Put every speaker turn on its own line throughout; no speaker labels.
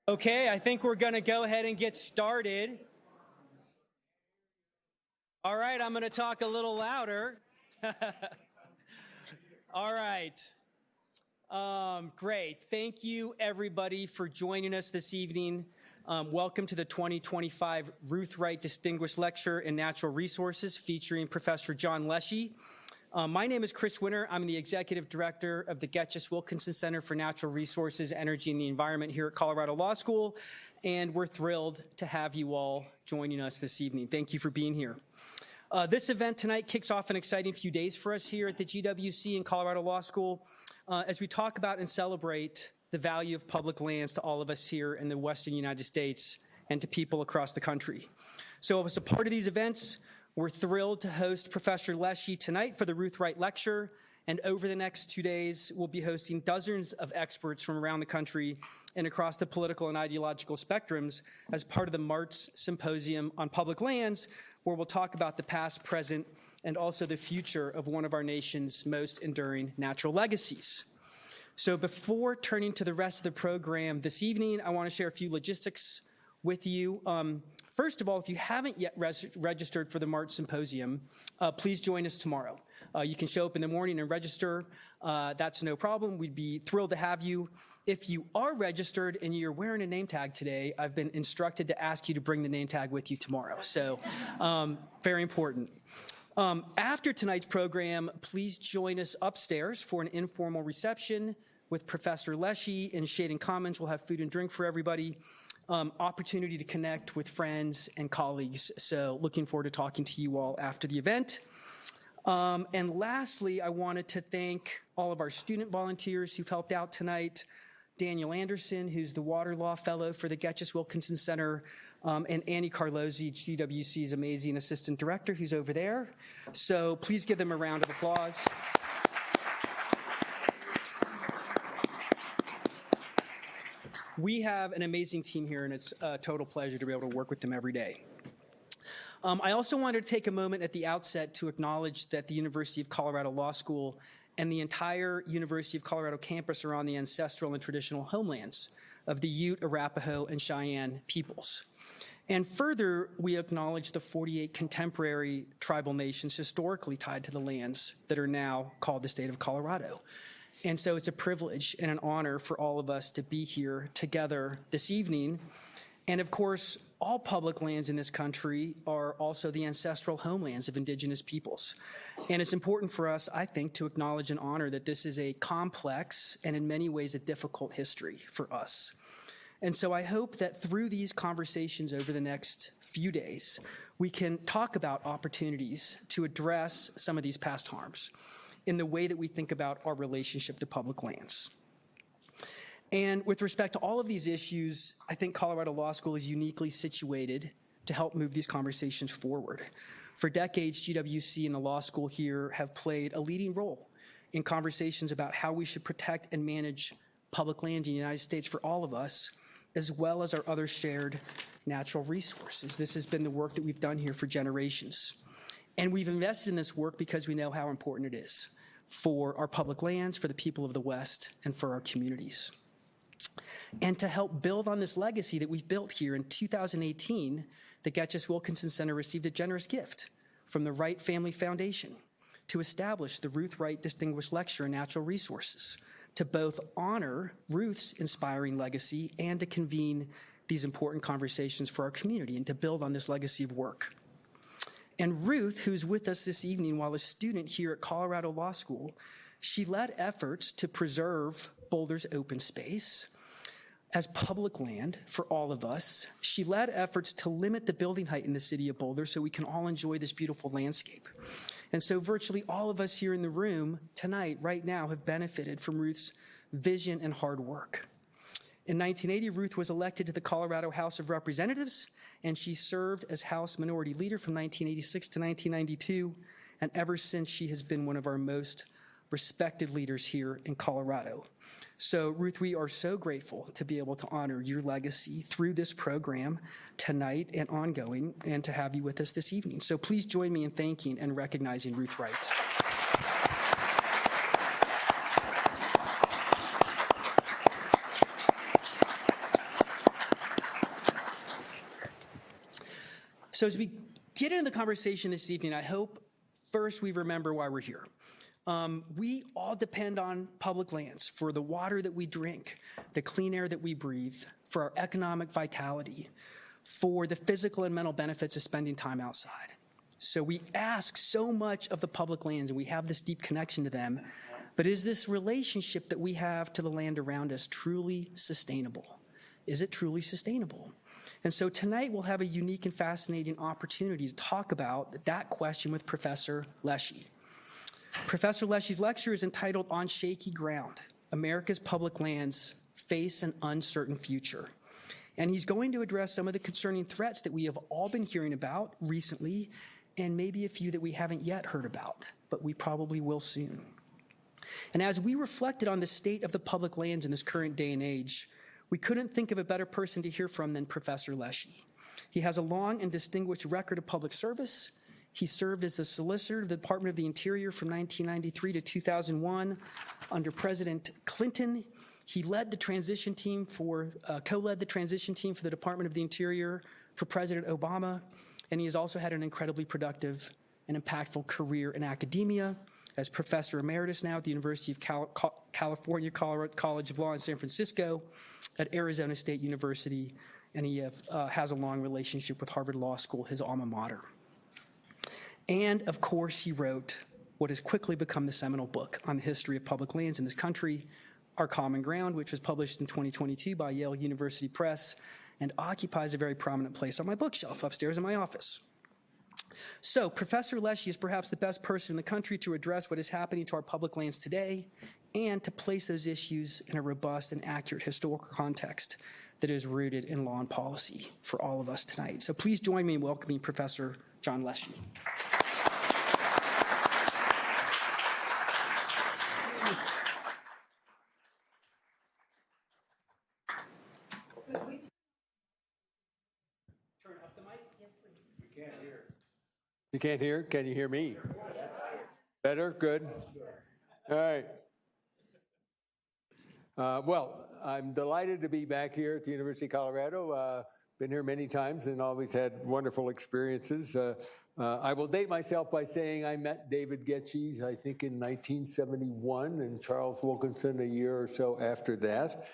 Okay, I think we're going to go ahead and get started. All right, I'm going to talk a little louder. All right. Great. Thank you, everybody, for joining us this evening. Welcome to the 2025 Ruth Wright Distinguished Lecture in Natural Resources featuring Professor John Leshy. My name is Chris Winter. I'm the Executive Director of the Getches-Wilkinson Center for Natural Resources, Energy, and the Environment here at Colorado Law School, and we're thrilled to have you all joining us this evening. Thank you for being here. This event tonight kicks off an exciting few days for us here at the GWC and Colorado Law School as we talk about and celebrate the value of public lands to all of us here in the Western United States and to people across the country. So as a part of these events, we're thrilled to host Professor Leshy tonight for the Ruth Wright Lecture, and over the next 2 days, we'll be hosting dozens of experts from around the country and across the political and ideological spectrums as part of the March Symposium on Public Lands, where we'll talk about the past, present, and also the future of one of our nation's most enduring natural legacies. So before turning to the rest of the program this evening, I want to share a few logistics with you. First of all, if you haven't yet registered for the March Symposium, please join us tomorrow. You can show up in the morning and register. That's no problem. We'd be thrilled to have you. If you are registered and you're wearing a name tag today, I've been instructed to ask you to bring the name tag with you tomorrow. So very important. After tonight's program, please join us upstairs for an informal reception with Professor Leshy in Shade & Commons. We'll have food and drink for everybody. Opportunity to connect with friends and colleagues. So looking forward to talking to you all after the event. And lastly, I wanted to thank all of our student volunteers who've helped out tonight. Daniel Anderson, who's the Water Law Fellow for the Getches-Wilkinson Center, and Annie Carlozzi, GWC's amazing Assistant Director, who's over there. So please give them a round of applause. We have an amazing team here, and it's a total pleasure to be able to work with them every day. I also wanted to take a moment at the outset to acknowledge that the University of Colorado Law School and the entire University of Colorado campus are on the ancestral and traditional homelands of the Ute, Arapaho, and Cheyenne peoples. And further, we acknowledge the 48 contemporary tribal nations historically tied to the lands that are now called the state of Colorado. And so it's a privilege and an honor for all of us to be here together this evening. And of course, all public lands in this country are also the ancestral homelands of indigenous peoples. And it's important for us, I think, to acknowledge and honor that this is a complex and in many ways a difficult history for us. And so I hope that through these conversations over the next few days, we can talk about opportunities to address some of these past harms in the way that we think about our relationship to public lands. And with respect to all of these issues, I think Colorado Law School is uniquely situated to help move these conversations forward. For decades, GWC and the law school here have played a leading role in conversations about how we should protect and manage public land in the United States for all of us, as well as our other shared natural resources. This has been the work that we've done here for generations. And we've invested in this work because we know how important it is for our public lands, for the people of the West, and for our communities. And to help build on this legacy that we've built here, in 2018, the Getches-Wilkinson Center received a generous gift from the Wright Family Foundation to establish the Ruth Wright Distinguished Lecture in Natural Resources, to both honor Ruth's inspiring legacy and to convene these important conversations for our community and to build on this legacy of work. And Ruth, who's with us this evening while a student here at Colorado Law School, she led efforts to preserve Boulder's open space as public land for all of us. She led efforts to limit the building height in the city of Boulder so we can all enjoy this beautiful landscape. And so virtually all of us here in the room tonight, right now, have benefited from Ruth's vision and hard work. In 1980, Ruth was elected to the Colorado House of Representatives, and she served as House Minority Leader from 1986 to 1992, and ever since she has been one of our most respected leaders here in Colorado. So Ruth, we are so grateful to be able to honor your legacy through this program tonight and ongoing, and to have you with us this evening. So please join me in thanking and recognizing Ruth Wright. So as we get into the conversation this evening, I hope first we remember why we're here. We all depend on public lands for the water that we drink, the clean air that we breathe, for our economic vitality, for the physical and mental benefits of spending time outside. So we ask so much of the public lands, and we have this deep connection to them, but is this relationship that we have to the land around us truly sustainable? Is it truly sustainable? And so tonight we'll have a unique and fascinating opportunity to talk about that question with Professor Leshy. Professor Leshy's lecture is entitled On Shaky Ground, America's Public Lands Face an Uncertain Future. And he's going to address some of the concerning threats that we have all been hearing about recently, and maybe a few that we haven't yet heard about, but we probably will soon. And as we reflected on the state of the public lands in this current day and age, we couldn't think of a better person to hear from than Professor Leshy. He has a long and distinguished record of public service. He served as the solicitor of the Department of the Interior from 1993 to 2001 under President Clinton. He led the transition team co-led the transition team for the Department of the Interior for President Obama, and he has also had an incredibly productive and impactful career in academia as Professor Emeritus now at the University of California College of Law in San Francisco, at Arizona State University, and he has a long relationship with Harvard Law School, his alma mater. And of course, he wrote what has quickly become the seminal book on the history of public lands in this country, Our Common Ground, which was published in 2022 by Yale University Press and occupies a very prominent place on my bookshelf upstairs in my office. So Professor Leshy is perhaps the best person in the country to address what is happening to our public lands today and to place those issues in a robust and accurate historical context that is rooted in law and policy for all of us tonight. So please join me in welcoming Professor John Leshy.
You can't hear? Can you hear me? Better? Good. All right. Well, I'm delighted to be back here at the University of Colorado. Been here many times and always had wonderful experiences. I will date myself by saying I met David Getches, I think, in 1971, and Charles Wilkinson a year or so after that.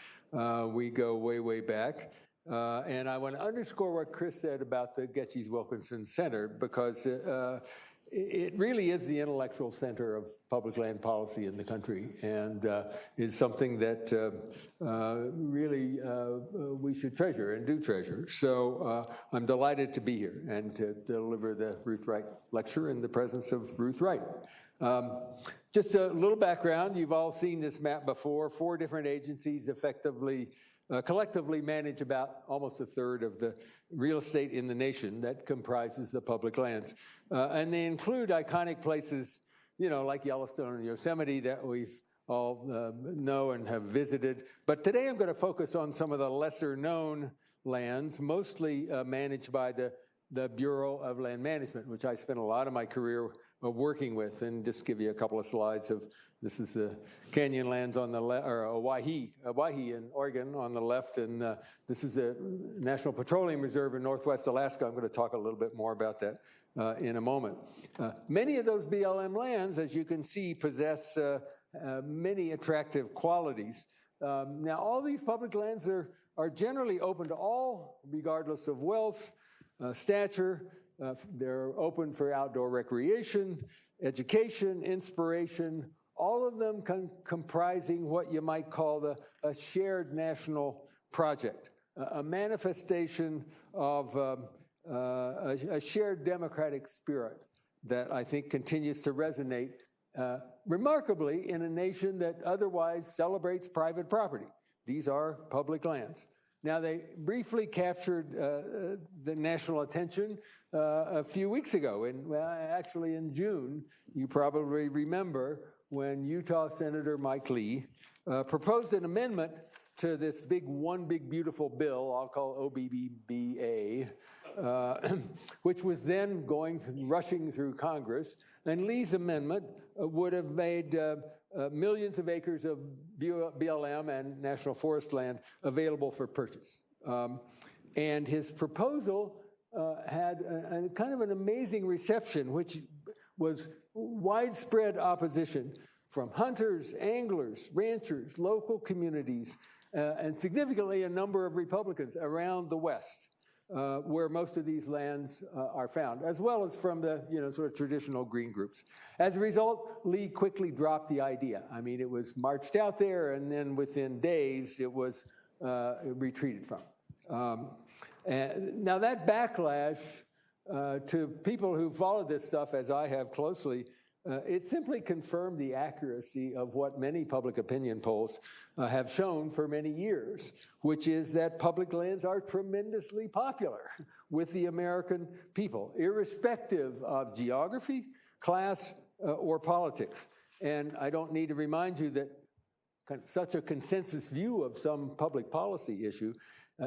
We go way, way back. And I want to underscore what Chris said about the Getches-Wilkinson Center, because it really is the intellectual center of public land policy in the country, and is something that really we should treasure and do treasure. So I'm delighted to be here and to deliver the Ruth Wright lecture in the presence of Ruth Wright. Just a little background. You've all seen this map before. 4 different agencies collectively manage about almost a third of the real estate in the nation that comprises the public lands. And they include iconic places, like Yellowstone and Yosemite that we've all know and have visited. But today I'm going to focus on some of the lesser known lands, mostly managed by the Bureau of Land Management, which I spent a lot of my career working with. And just give you a couple of slides of, this is the Canyonlands on the left, or Owyhee in Oregon on the left, and this is the National Petroleum Reserve in Northwest Alaska. I'm going to talk a little bit more about that in a moment. Many of those BLM lands, as you can see, possess many attractive qualities. Now, all these public lands are generally open to all, regardless of wealth, stature. They're open for outdoor recreation, education, inspiration, all of them comprising what you might call a shared national project, a manifestation of a shared democratic spirit that I think continues to resonate remarkably in a nation that otherwise celebrates private property. These are public lands. Now, they briefly captured the national attention a few weeks ago, actually in June. You probably remember when Utah Senator Mike Lee proposed an amendment to this One Big Beautiful Bill, I'll call OBBBA, which was then rushing through Congress. And Lee's amendment would have made millions of acres of BLM and national forest land available for purchase. And his proposal had a kind of an amazing reception, which was widespread opposition from hunters, anglers, ranchers, local communities, and significantly a number of Republicans around the West, where most of these lands are found, as well as from the sort of traditional green groups. As a result, Lee quickly dropped the idea. I mean, it was marched out there, and then within days, it was retreated from. And now that backlash to people who followed this stuff, as I have closely, it simply confirmed the accuracy of what many public opinion polls have shown for many years, which is that public lands are tremendously popular with the American people, irrespective of geography, class, or politics. And I don't need to remind you that such a consensus view of some public policy issue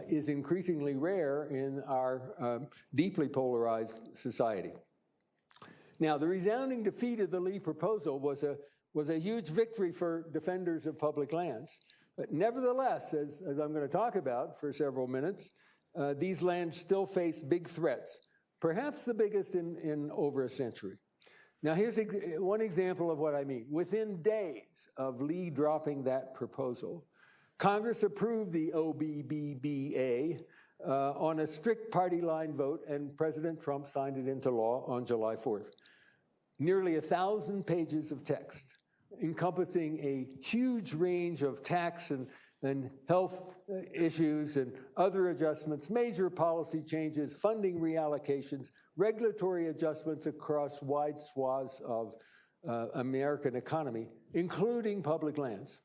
is increasingly rare in our deeply polarized society. Now, the resounding defeat of the Lee proposal was a huge victory for defenders of public lands. But nevertheless, as I'm going to talk about for several minutes, these lands still face big threats, perhaps the biggest in over a century. Now, here's one example of what I mean. Within days of Lee dropping that proposal, Congress approved the OBBBA on a strict party line vote, and President Trump signed it into law on July 4th. Nearly 1,000 pages of text encompassing a huge range of tax and health issues and other adjustments, major policy changes, funding reallocations, regulatory adjustments across wide swaths of American economy, including public lands.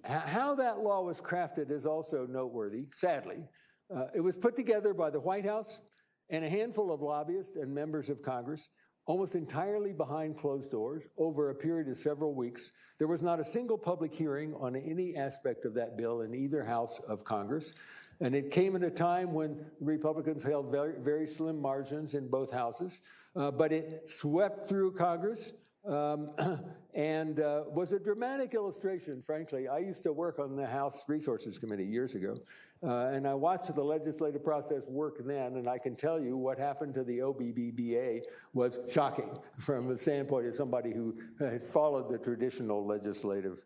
How that law was crafted is also noteworthy, sadly. It was put together by the White House and a handful of lobbyists and members of Congress, almost entirely behind closed doors over a period of several weeks. There was not a single public hearing on any aspect of that bill in either house of Congress. And it came at a time when Republicans held very, very slim margins in both houses. But it swept through Congress and was a dramatic illustration, frankly. I used to work on the House Resources Committee years ago. And I watched the legislative process work then, and I can tell you what happened to the OBBBA was shocking from the standpoint of somebody who had followed the traditional legislative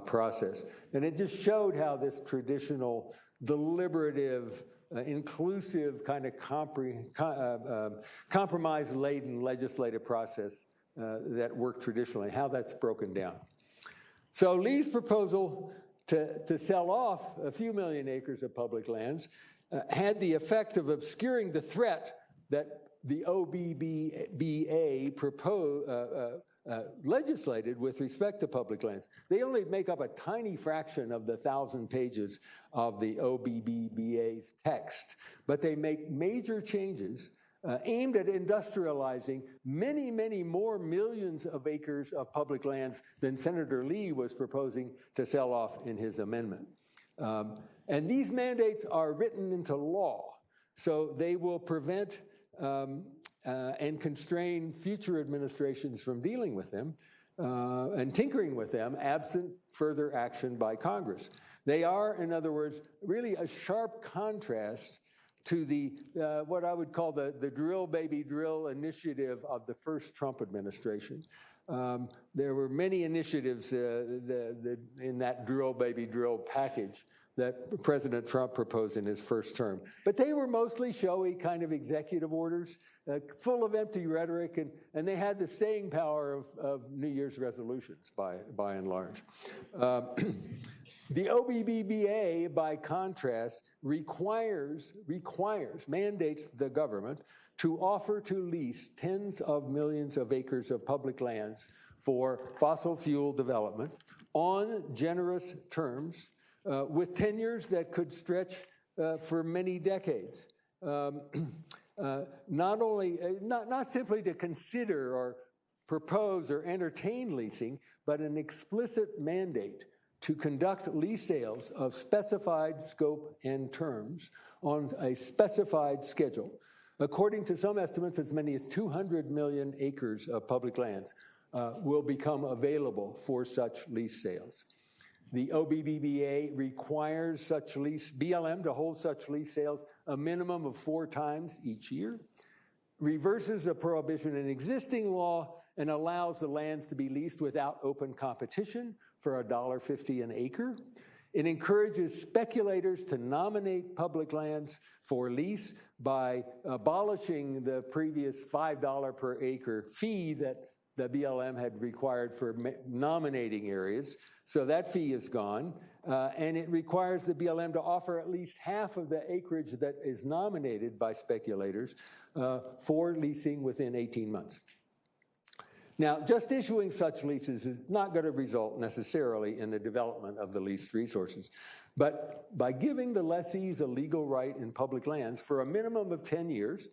process. And it just showed how this traditional, deliberative, inclusive, kind of compromise-laden legislative process that worked traditionally, how that's broken down. So Lee's proposal to sell off a few million acres of public lands had the effect of obscuring the threat that the OBBBA legislated with respect to public lands. They only make up a tiny fraction of the 1,000 pages of the OBBBA's text, but they make major changes aimed at industrializing many, many more millions of acres of public lands than Senator Lee was proposing to sell off in his amendment. And these mandates are written into law, so they will prevent and constrain future administrations from dealing with them and tinkering with them absent further action by Congress. They are, in other words, really a sharp contrast to the what I would call the drill baby drill initiative of the first Trump administration. There were many initiatives in that drill baby drill package that President Trump proposed in his first term. But they were mostly showy kind of executive orders, full of empty rhetoric, and they had the staying power of New Year's resolutions by and large. The OBBBA, by contrast, mandates the government to offer to lease tens of millions of acres of public lands for fossil fuel development on generous terms with tenures that could stretch for many decades. Not simply to consider or propose or entertain leasing, but an explicit mandate to conduct lease sales of specified scope and terms on a specified schedule. According to some estimates, as many as 200 million acres of public lands will become available for such lease sales. The OBBBA requires such lease, BLM to hold such lease sales a minimum of 4 times each year, reverses a prohibition in existing law, and allows the lands to be leased without open competition for $1.50 an acre. It encourages speculators to nominate public lands for lease by abolishing the previous $5 per acre fee that the BLM had required for nominating areas. So that fee is gone. And it requires the BLM to offer at least half of the acreage that is nominated by speculators for leasing within 18 months. Now, just issuing such leases is not going to result necessarily in the development of the leased resources. But by giving the lessees a legal right in public lands for a minimum of 10 years,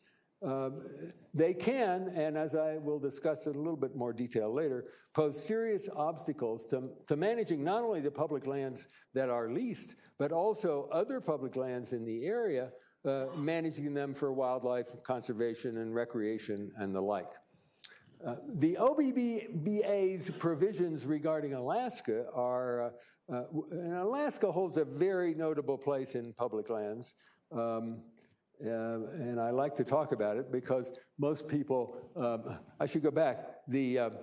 they can, and as I will discuss in a little bit more detail later, pose serious obstacles to managing not only the public lands that are leased, but also other public lands in the area, managing them for wildlife conservation and recreation and the like. The OBBBA's provisions regarding Alaska are, and Alaska holds a very notable place in public lands, and I like to talk about it because most people, I should go back, this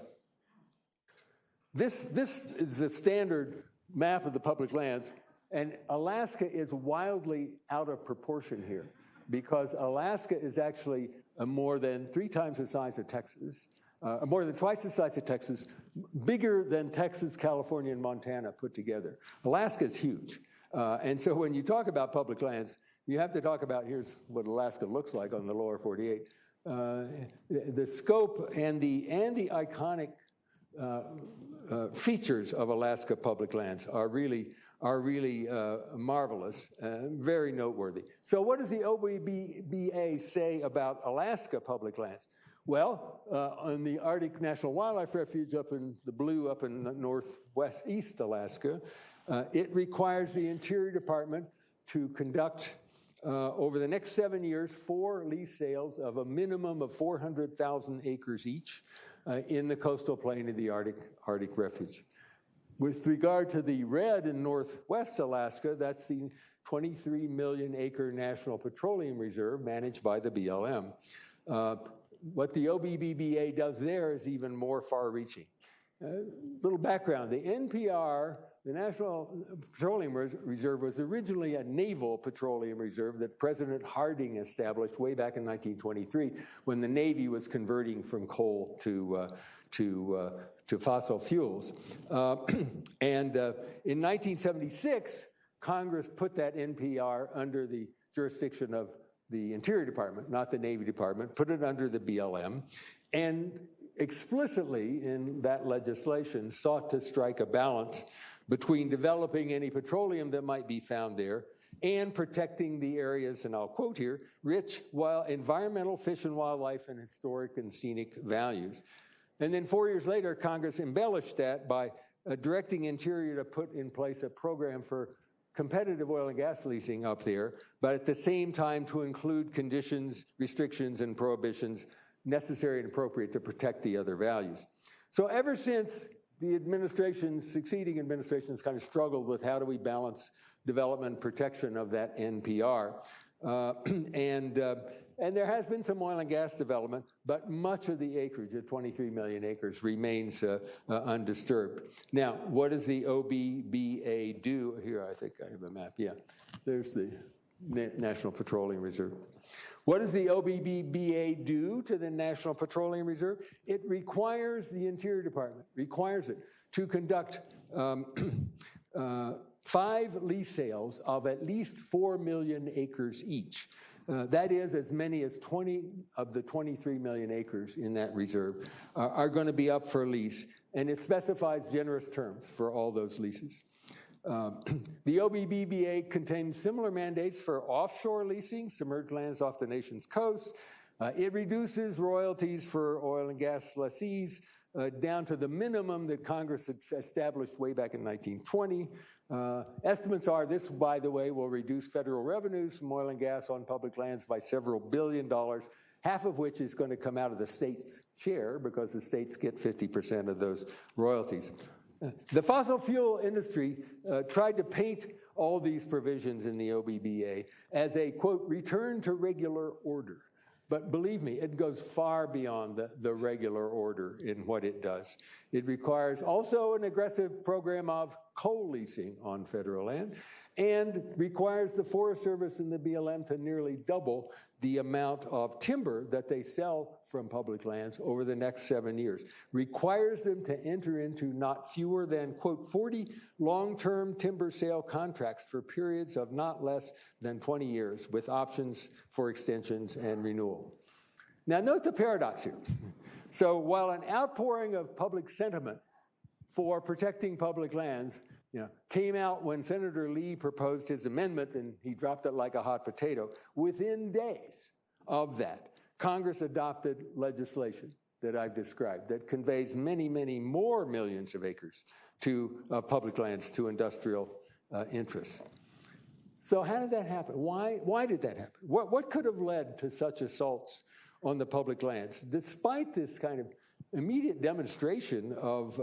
is a standard map of the public lands, and Alaska is wildly out of proportion here because Alaska is actually more than 3 times the size of Texas. More than twice the size of Texas, bigger than Texas, California, and Montana put together. Alaska is huge. And so when you talk about public lands, you have to talk about, here's what Alaska looks like on the lower 48. The scope and the iconic features of Alaska public lands are really marvelous, very noteworthy. So what does the OBBBA say about Alaska public lands? Well, on the Arctic National Wildlife Refuge up in the blue, up in northwest east Alaska, it requires the Interior Department to conduct over the next 7 years 4 lease sales of a minimum of 400,000 acres each in the coastal plain of the Arctic Refuge. With regard to the red in northwest Alaska, that's the 23 million acre National Petroleum Reserve managed by the BLM. What the OBBBA does there is even more far-reaching. Little background, the NPR, the National Petroleum Reserve, was originally a naval petroleum reserve that President Harding established way back in 1923 when the Navy was converting from coal to fossil fuels. In 1976, Congress put that NPR under the jurisdiction of the Interior Department, not the Navy Department, put it under the BLM, and explicitly in that legislation sought to strike a balance between developing any petroleum that might be found there and protecting the areas, and I'll quote here, rich environmental, fish and wildlife, and historic and scenic values. And then 4 years later, Congress embellished that by directing Interior to put in place a program for competitive oil and gas leasing up there, but at the same time to include conditions, restrictions, and prohibitions necessary and appropriate to protect the other values. So ever since the succeeding administrations kind of struggled with how do we balance development and protection of that NPR. And there has been some oil and gas development, but much of the acreage at 23 million acres remains undisturbed. Now, what does the OBBA do? Here, I think I have a map. Yeah, there's the National Petroleum Reserve. What does the OBBBA do to the National Petroleum Reserve? It requires the Interior Department, requires it to conduct 5 lease sales of at least 4 million acres each. That is, as many as 20 of the 23 million acres in that reserve are going to be up for lease, and it specifies generous terms for all those leases. The OBBBA contains similar mandates for offshore leasing, submerged lands off the nation's coast. It reduces royalties for oil and gas lessees down to the minimum that Congress had established way back in 1920. Estimates are this, by the way, will reduce federal revenues from oil and gas on public lands by several $billion, half of which is going to come out of the state's share because the states get 50% of those royalties. The fossil fuel industry tried to paint all these provisions in the OBBA as a, quote, return to regular order. But believe me, it goes far beyond the regular order in what it does. It requires also an aggressive program of coal leasing on federal land, and requires the Forest Service and the BLM to nearly double the amount of timber that they sell from public lands over the next 7 years. Requires them to enter into not fewer than, quote, 40 long-term timber sale contracts for periods of not less than 20 years with options for extensions and renewal. Now note the paradox here. So while an outpouring of public sentiment for protecting public lands came out when Senator Lee proposed his amendment, and he dropped it like a hot potato. Within days of that, Congress adopted legislation that I've described that conveys many, many more millions of acres to public lands to industrial interests. So how did that happen? Why did that happen? What could have led to such assaults on the public lands, despite this kind of immediate demonstration of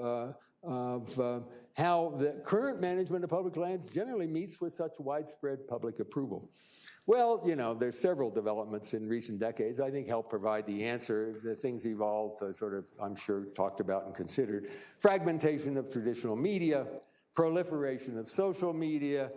how the current management of public lands generally meets with such widespread public approval? Well, there's several developments in recent decades I think help provide the answer. The things evolved, sort of, I'm sure, talked about and considered. Fragmentation of traditional media, proliferation of social media,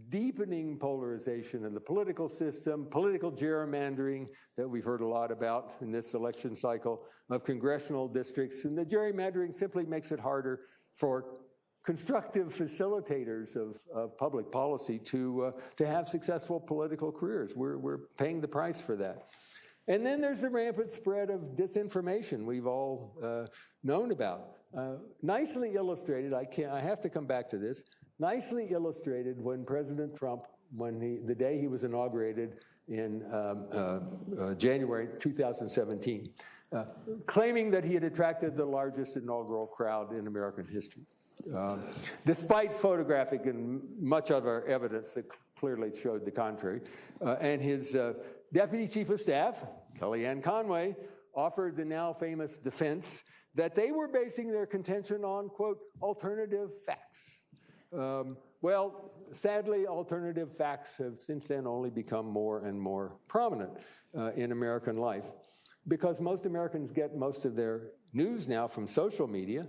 deepening polarization of the political system, political gerrymandering that we've heard a lot about in this election cycle of congressional districts. And the gerrymandering simply makes it harder for constructive facilitators of public policy to have successful political careers. We're paying the price for that. And then there's the rampant spread of disinformation we've all known about. Nicely illustrated, I have to come back to this, nicely illustrated when President Trump, the day he was inaugurated in January 2017, claiming that he had attracted the largest inaugural crowd in American history. Despite photographic and much other evidence that clearly showed the contrary. And his deputy chief of staff, Kellyanne Conway, offered the now famous defense that they were basing their contention on, quote, alternative facts. Well, sadly, alternative facts have since then only become more and more prominent in American life, because most Americans get most of their news now from social media.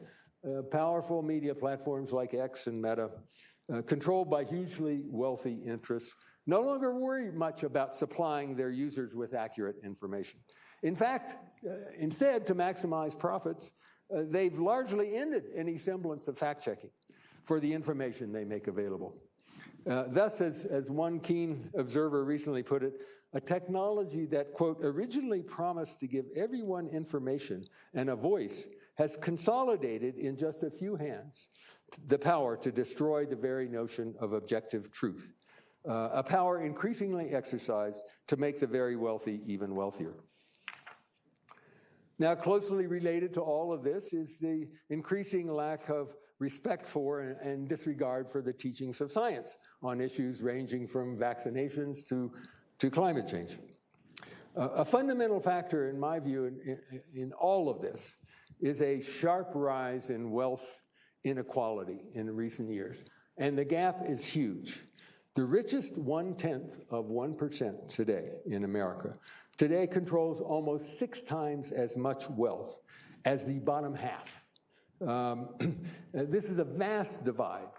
Powerful media platforms like X and Meta, controlled by hugely wealthy interests, no longer worry much about supplying their users with accurate information. In fact, instead, to maximize profits, they've largely ended any semblance of fact-checking for the information they make available. Thus, as one keen observer recently put it, a technology that, quote, originally promised to give everyone information and a voice has consolidated in just a few hands the power to destroy the very notion of objective truth, a power increasingly exercised to make the very wealthy even wealthier. Now, closely related to all of this is the increasing lack of respect for and disregard for the teachings of science on issues ranging from vaccinations to climate change. A fundamental factor, in my view, in all of this is a sharp rise in wealth inequality in recent years. And the gap is huge. The richest 0.1% today in America today controls almost 6 times as much wealth as the bottom half. This is a vast divide,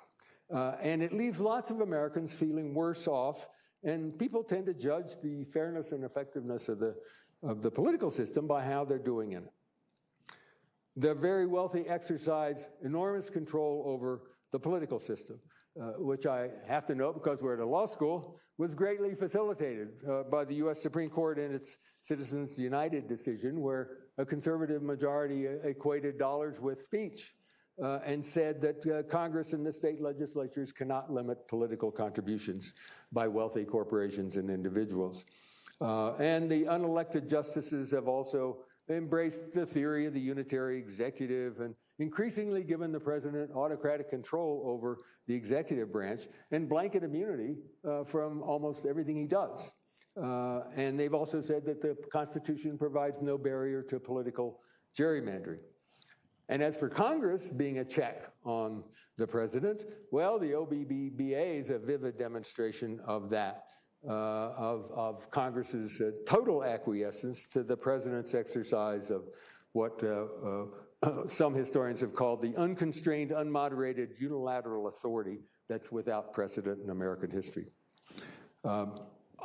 and it leaves lots of Americans feeling worse off, and people tend to judge the fairness and effectiveness of the political system by how they're doing in it. The very wealthy exercise enormous control over the political system, which I have to note, because we're at a law school, was greatly facilitated by the U.S. Supreme Court in its Citizens United decision, where a conservative majority equated dollars with speech and said that Congress and the state legislatures cannot limit political contributions by wealthy corporations and individuals. And the unelected justices have also embraced the theory of the unitary executive and increasingly given the president autocratic control over the executive branch and blanket immunity from almost everything he does. And they've also said that the Constitution provides no barrier to political gerrymandering. And as for Congress being a check on the president, well, the OBBBA is a vivid demonstration of that, of Congress's total acquiescence to the president's exercise of what some historians have called the unconstrained, unmoderated, unilateral authority that's without precedent in American history.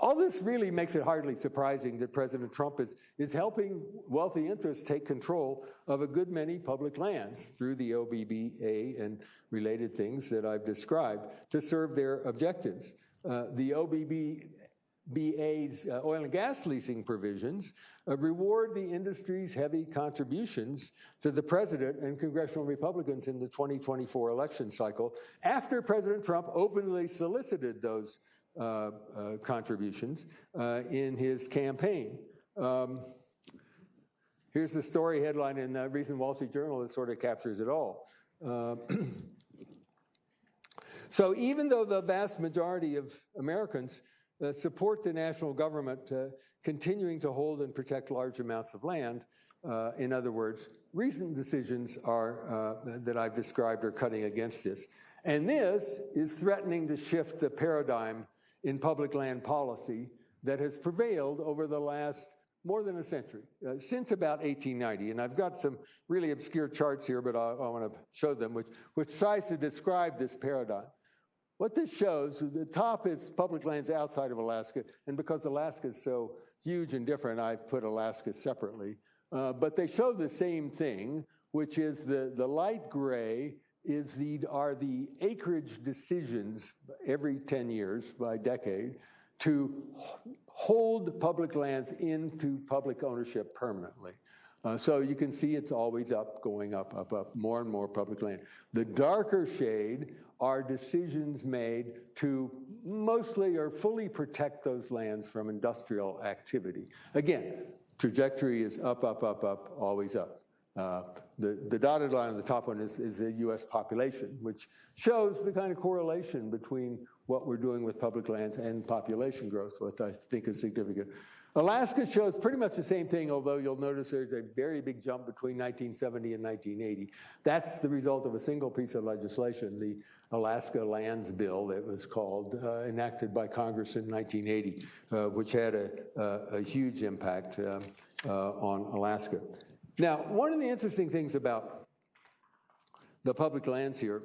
All this really makes it hardly surprising that President Trump is helping wealthy interests take control of a good many public lands through the OBBA and related things that I've described to serve their objectives. The OBBA's oil and gas leasing provisions reward the industry's heavy contributions to the president and congressional Republicans in the 2024 election cycle after President Trump openly solicited those contributions in his campaign. Here's the story headline in the recent Wall Street Journal that sort of captures it all. So even though the vast majority of Americans support the national government continuing to hold and protect large amounts of land, in other words, recent decisions that I've described are cutting against this. And this is threatening to shift the paradigm in public land policy that has prevailed over the last more than a century, since about 1890. And I've got some really obscure charts here, but I want to show them, which tries to describe this paradigm. What this shows, the top is public lands outside of Alaska, and because Alaska is so huge and different, I've put Alaska separately. But they show the same thing, which is the light gray are the acreage decisions every 10 years by decade to hold public lands into public ownership permanently. So you can see it's always up, going up, up, up, more and more public land. The darker shade are decisions made to mostly or fully protect those lands from industrial activity. Again, trajectory is up, up, up, up, always up. The dotted line on the top one is the U.S. population, which shows the kind of correlation between what we're doing with public lands and population growth, what I think is significant. Alaska shows pretty much the same thing, although you'll notice there's a very big jump between 1970 and 1980. That's the result of a single piece of legislation, the Alaska Lands Bill, that was called, enacted by Congress in 1980, which had a huge impact on Alaska. Now, one of the interesting things about the public lands here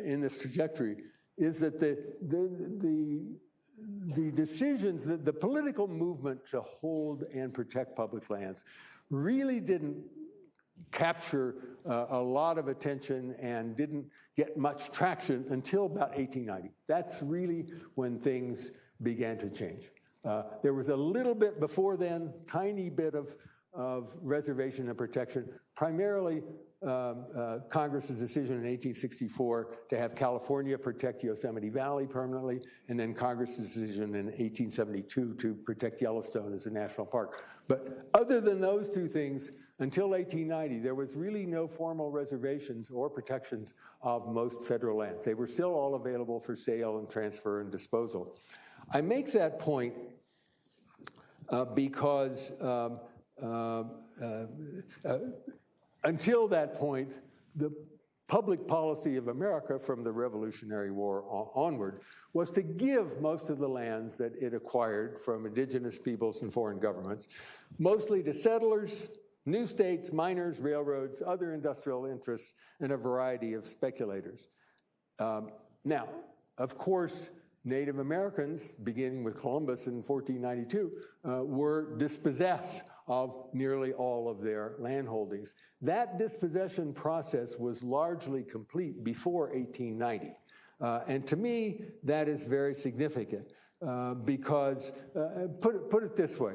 in this trajectory is that the decisions, the political movement to hold and protect public lands really didn't capture a lot of attention and didn't get much traction until about 1890. That's really when things began to change. There was a little bit before then, tiny bit of reservation and protection, primarily Congress's decision in 1864 to have California protect Yosemite Valley permanently, and then Congress's decision in 1872 to protect Yellowstone as a national park. But other than those two things, until 1890, there was really no formal reservations or protections of most federal lands. They were still all available for sale and transfer and disposal. I make that point because until that point, the public policy of America from the Revolutionary War onward was to give most of the lands that it acquired from indigenous peoples and foreign governments, mostly to settlers, new states, miners, railroads, other industrial interests, and a variety of speculators. Now, of course, Native Americans, beginning with Columbus in 1492, were dispossessed of nearly all of their land holdings. That dispossession process was largely complete before 1890. And to me, that is very significant because, put it this way,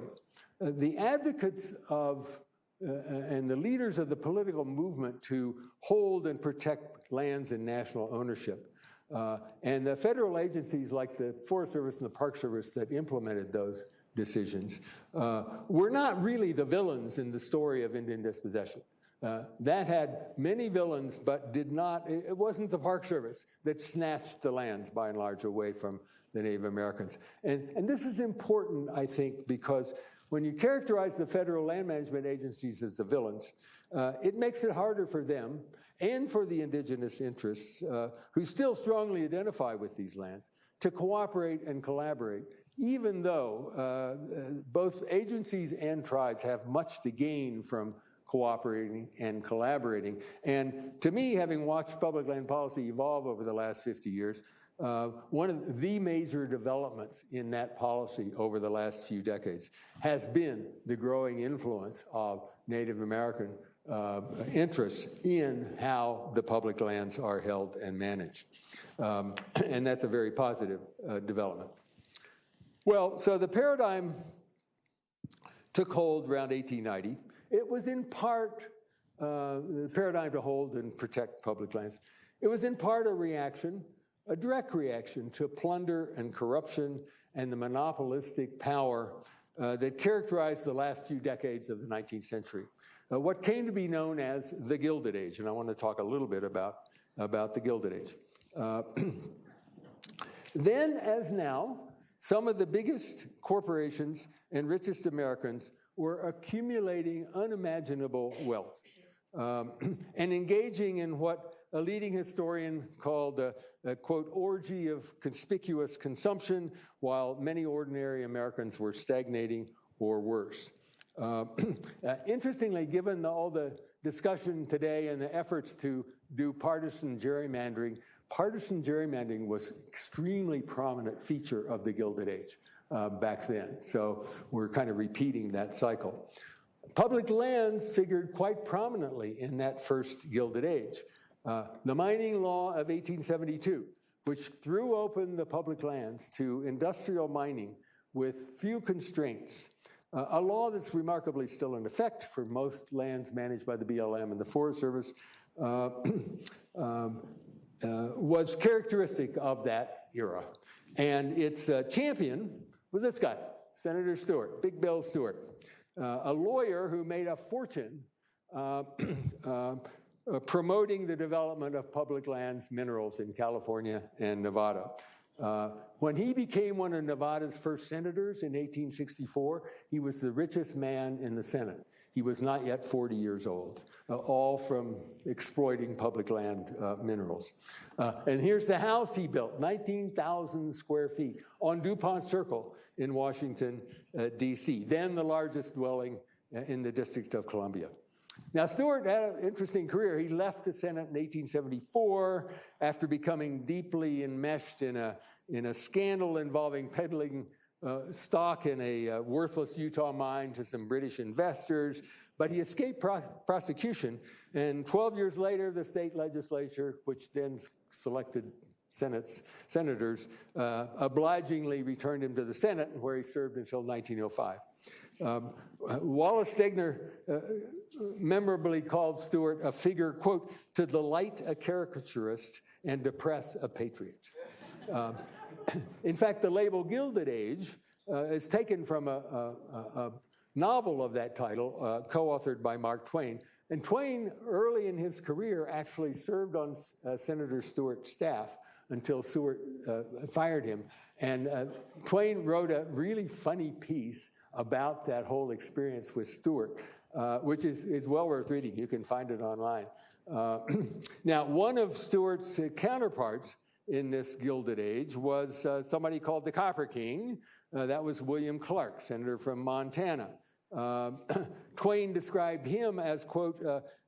the advocates of and the leaders of the political movement to hold and protect lands in national ownership, and the federal agencies like the Forest Service and the Park Service that implemented those decisions were not really the villains in the story of Indian dispossession. That had many villains, but it wasn't the Park Service that snatched the lands by and large away from the Native Americans. And this is important, I think, because When you characterize the federal land management agencies as the villains, it makes it harder for them and for the indigenous interests who still strongly identify with these lands to cooperate and collaborate, even though both agencies and tribes have much to gain from cooperating and collaborating. And to me, having watched public land policy evolve over the last 50 years, one of the major developments in that policy over the last few decades has been the growing influence of Native American interests in how the public lands are held and managed. And that's a very positive development. Well, so the paradigm took hold around 1890. It was in part, the paradigm to hold and protect public lands, it was in part a reaction, a direct reaction to plunder and corruption and the monopolistic power that characterized the last few decades of the 19th century. What came to be known as the Gilded Age, and I want to talk a little bit about the Gilded Age. Then, as now, some of the biggest corporations and richest Americans were accumulating unimaginable wealth and engaging in what a leading historian called a quote, orgy of conspicuous consumption, while many ordinary Americans were stagnating or worse. Interestingly, given all the discussion today and the efforts to do partisan gerrymandering was extremely prominent feature of the Gilded Age back then. So we're kind of repeating that cycle. Public lands figured quite prominently in that first Gilded Age. The mining law of 1872, which threw open the public lands to industrial mining with few constraints, a law that's remarkably still in effect for most lands managed by the BLM and the Forest Service, was characteristic of that era. And its champion was this guy, Senator Stewart, Big Bill Stewart, a lawyer who made a fortune promoting the development of public lands, minerals in California and Nevada. When he became one of Nevada's first senators in 1864, he was the richest man in the Senate. He was not yet 40 years old, all from exploiting public land minerals. And here's the house he built, 19,000 square feet on DuPont Circle in Washington, D.C., then the largest dwelling in the District of Columbia. Now, Stewart had an interesting career. He left the Senate in 1874 after becoming deeply enmeshed in a scandal involving peddling stock in a worthless Utah mine to some British investors, but he escaped prosecution, and 12 years later, the state legislature, which then selected senators, obligingly returned him to the Senate, where he served until 1905. Wallace Stegner memorably called Stewart a figure, quote, to delight a caricaturist and depress a patriot. In fact, the label Gilded Age is taken from a novel of that title, co-authored by Mark Twain. And Twain, early in his career, actually served on Senator Stewart's staff until Stewart fired him. And Twain wrote a really funny piece about that whole experience with Stewart, which is well worth reading. You can find it online. Now, one of Stewart's counterparts in this Gilded Age was somebody called the Copper King. That was William Clark, senator from Montana. Twain described him as, quote,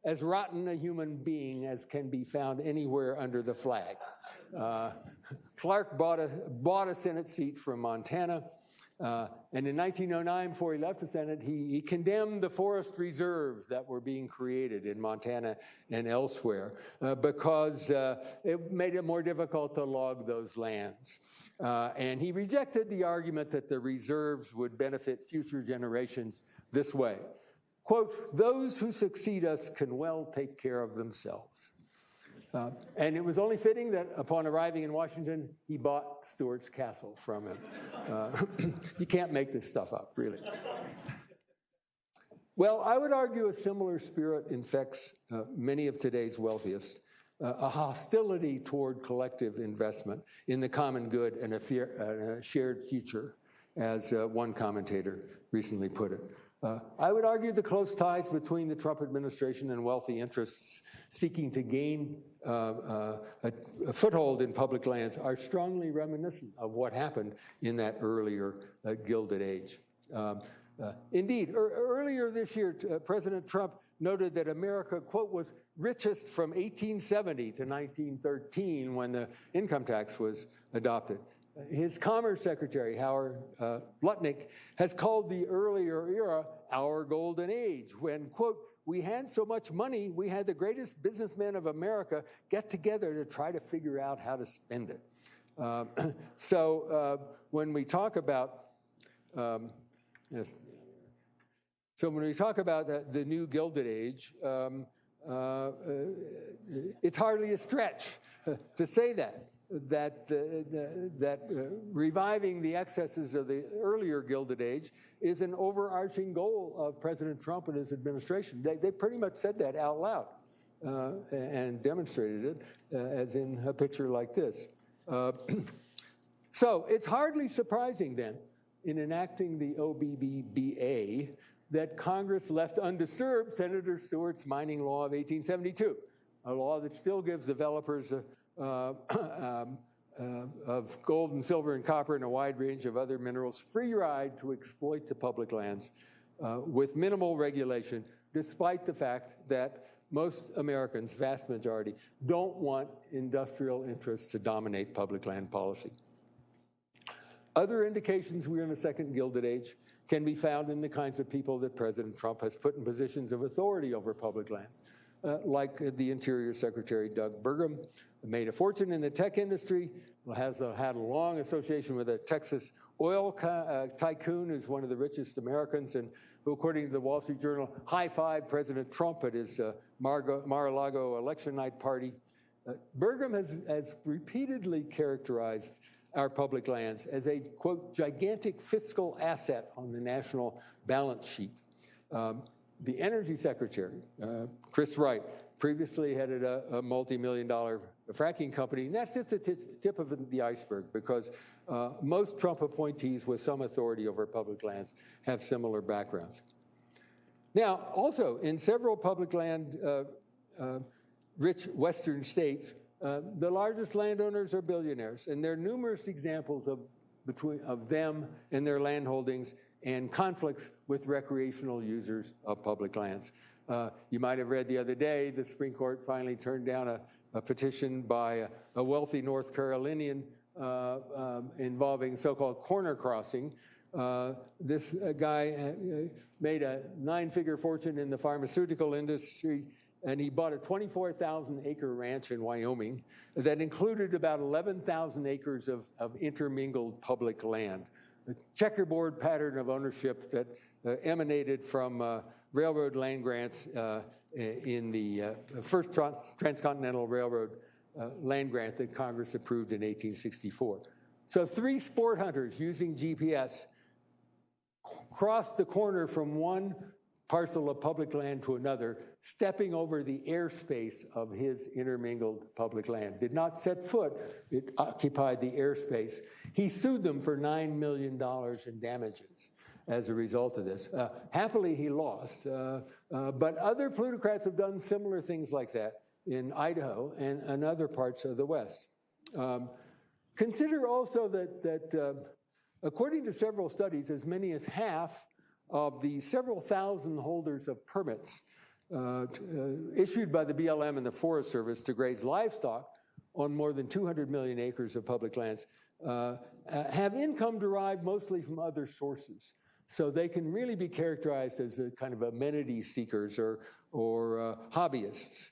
as rotten a human being as can be found anywhere under the flag. Clark bought a Senate seat from Montana. And in 1909, before he left the Senate, he condemned the forest reserves that were being created in Montana and elsewhere because it made it more difficult to log those lands. And he rejected the argument that the reserves would benefit future generations this way. Quote, those who succeed us can well take care of themselves. And it was only fitting that upon arriving in Washington, he bought Stewart's castle from him. You can't make this stuff up, really. Well, I would argue a similar spirit infects many of today's wealthiest, a hostility toward collective investment in the common good and a shared future. as one commentator recently put it. I would argue the close ties between the Trump administration and wealthy interests seeking to gain a foothold in public lands are strongly reminiscent of what happened in that earlier Gilded Age. Indeed, earlier this year, President Trump noted that America, quote, was richest from 1870 to 1913 when the income tax was adopted. His Commerce Secretary, Howard Lutnick, has called the earlier era our golden age when, quote, we had so much money, we had the greatest businessmen of America get together to try to figure out how to spend it. When we talk about yes, so when we talk about the new Gilded Age, it's hardly a stretch to say that reviving the excesses of the earlier Gilded Age is an overarching goal of President Trump and his administration. They pretty much said that out loud and demonstrated it, as in a picture like this. So it's hardly surprising then, in enacting the OBBBA, that Congress left undisturbed Senator Stewart's mining law of 1872, a law that still gives developers of gold and silver and copper and a wide range of other minerals free ride to exploit the public lands with minimal regulation, despite the fact that most Americans, vast majority, don't want industrial interests to dominate public land policy. Other indications we're in a second Gilded Age can be found in the kinds of people that President Trump has put in positions of authority over public lands, like the Interior Secretary Doug Burgum, made a fortune in the tech industry, has had a long association with a Texas oil tycoon who's one of the richest Americans, and who, according to the Wall Street Journal, high-fived President Trump at his Mar-a-Lago election night party. Burgum has repeatedly characterized our public lands as a, quote, gigantic fiscal asset on the national balance sheet. The Energy Secretary, Chris Wright, previously headed a multi-million-dollar fracking company, and that's just the tip of the iceberg, because most Trump appointees with some authority over public lands have similar backgrounds. Now, also, in several public land rich Western states, the largest landowners are billionaires, and there are numerous examples of them and their land holdings and conflicts with recreational users of public lands. You might have read the other day, the Supreme Court finally turned down a petition by a wealthy North Carolinian involving so-called corner crossing. This guy made a 9-figure fortune in the pharmaceutical industry, and he bought a 24,000-acre ranch in Wyoming that included about 11,000 acres of intermingled public land, a checkerboard pattern of ownership that emanated from railroad land grants in the first transcontinental railroad land grant that Congress approved in 1864. So 3 sport hunters using GPS crossed the corner from one parcel of public land to another, stepping over the airspace of his intermingled public land. Did not set foot, it occupied the airspace. He sued them for $9 million in damages as a result of this. Happily, he lost, but other plutocrats have done similar things like that in Idaho and other parts of the West. Consider also that according to several studies, as many as half of the several thousand holders of permits issued by the BLM and the Forest Service to graze livestock on more than 200 million acres of public lands have income derived mostly from other sources. So they can really be characterized as a kind of amenity seekers or hobbyists.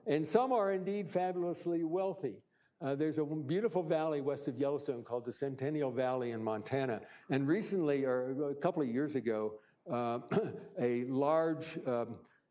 And some are indeed fabulously wealthy. There's a beautiful valley west of Yellowstone called the Centennial Valley in Montana. And recently, or a couple of years ago, a large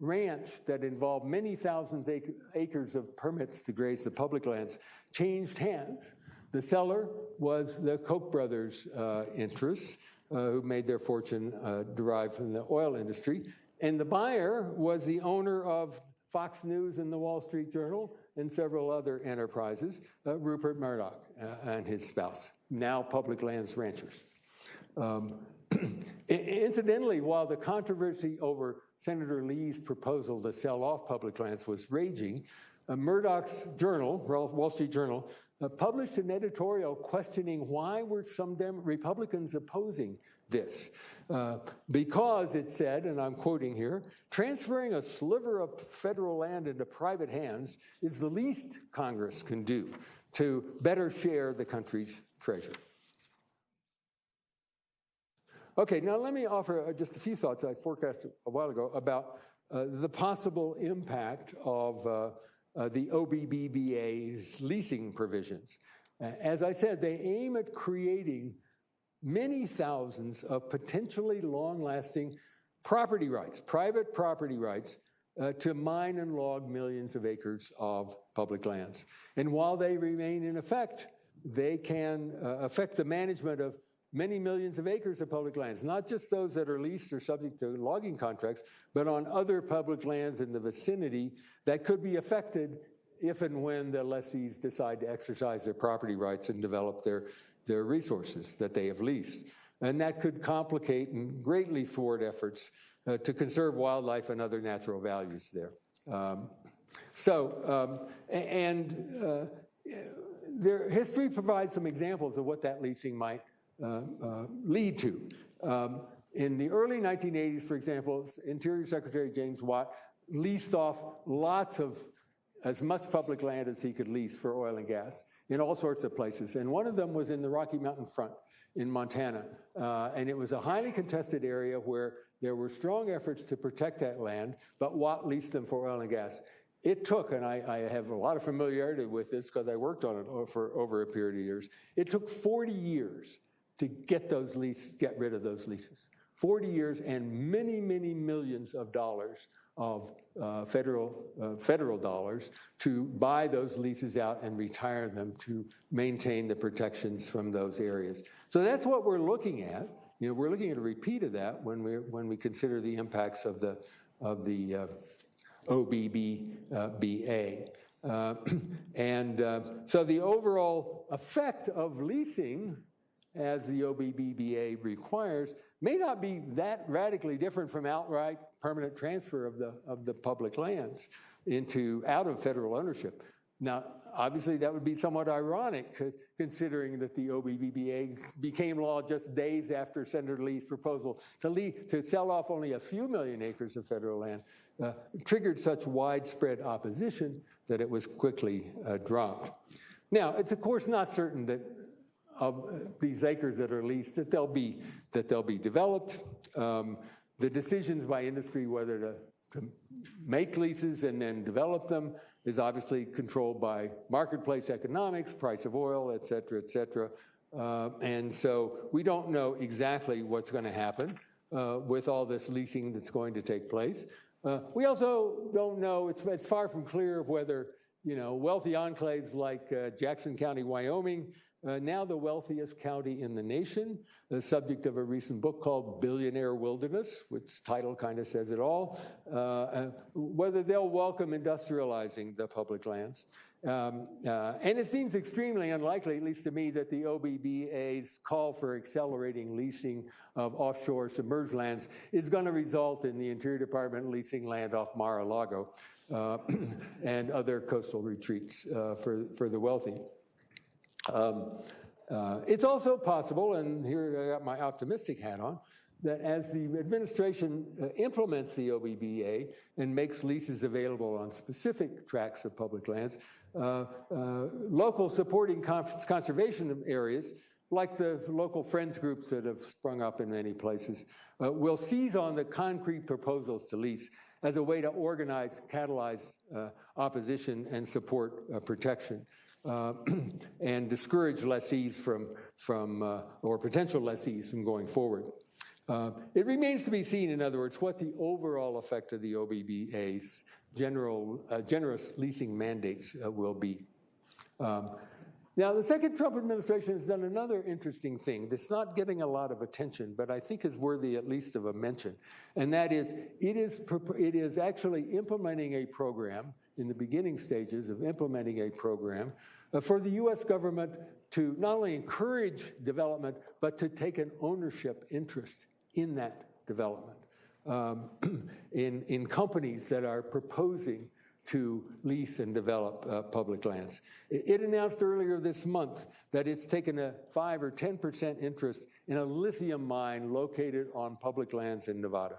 ranch that involved many thousands acres of permits to graze the public lands changed hands. The seller was the Koch brothers' interests, who made their fortune derived from the oil industry. And the buyer was the owner of Fox News and the Wall Street Journal and several other enterprises, Rupert Murdoch and his spouse, now public lands ranchers. Incidentally, while the controversy over Senator Lee's proposal to sell off public lands was raging, Murdoch's journal, Wall Street Journal, published an editorial questioning why were some Republicans opposing this. Because it said, and I'm quoting here, transferring a sliver of federal land into private hands is the least Congress can do to better share the country's treasure. Okay, now let me offer just a few thoughts I forecasted a while ago about the possible impact of the OBBBA's leasing provisions. As I said, they aim at creating many thousands of potentially long-lasting property rights, private property rights, to mine and log millions of acres of public lands. And while they remain in effect, they can affect the management of many millions of acres of public lands, not just those that are leased or subject to logging contracts, but on other public lands in the vicinity that could be affected if and when the lessees decide to exercise their property rights and develop their resources that they have leased. And that could complicate and greatly thwart efforts to conserve wildlife and other natural values there. Their history provides some examples of what that leasing might lead to. In the early 1980s, for example, Interior Secretary James Watt leased off as much public land as he could lease for oil and gas in all sorts of places. And one of them was in the Rocky Mountain front in Montana. And it was a highly contested area where there were strong efforts to protect that land, but Watt leased them for oil and gas. It took, and I have a lot of familiarity with this because I worked on it for over a period of years, it took 40 years to get rid of those leases. 40 years and many, many millions of dollars of federal dollars to buy those leases out and retire them to maintain the protections from those areas. So that's what we're looking at. You know, we're looking at a repeat of that when we consider the impacts of the OBBBA. So the overall effect of leasing, as the OBBBA requires, may not be that radically different from outright permanent transfer of the public lands out of federal ownership. Now, obviously, that would be somewhat ironic, considering that the OBBBA became law just days after Senator Lee's proposal to sell off only a few million acres of federal land triggered such widespread opposition that it was quickly dropped. Now, it's of course not certain that of these acres that are leased, that they'll be developed. The decisions by industry whether to make leases and then develop them is obviously controlled by marketplace economics, price of oil, et cetera, et cetera. And so we don't know exactly what's going to happen with all this leasing that's going to take place. We also don't know, it's far from clear whether, wealthy enclaves like Jackson County, Wyoming, now the wealthiest county in the nation, the subject of a recent book called Billionaire Wilderness, which title kind of says it all, whether they'll welcome industrializing the public lands. And it seems extremely unlikely, at least to me, that the OBBA's call for accelerating leasing of offshore submerged lands is going to result in the Interior Department leasing land off Mar-a-Lago and other coastal retreats for the wealthy. It's also possible, and here I got my optimistic hat on, that as the administration implements the OBBA and makes leases available on specific tracts of public lands, local supporting conservation areas, like the local friends groups that have sprung up in many places, will seize on the concrete proposals to lease as a way to organize, catalyze opposition and support protection. And discourage lessees or potential lessees from going forward. It remains to be seen, in other words, what the overall effect of the OBBA's generous leasing mandates will be. Now, the second Trump administration has done another interesting thing that's not getting a lot of attention, but I think is worthy at least of a mention, and that is it is actually implementing a program, in the beginning stages of implementing a program, for the U.S. government to not only encourage development, but to take an ownership interest in that development, in companies that are proposing to lease and develop public lands. It announced earlier this month that it's taken a 5 or 10% interest in a lithium mine located on public lands in Nevada.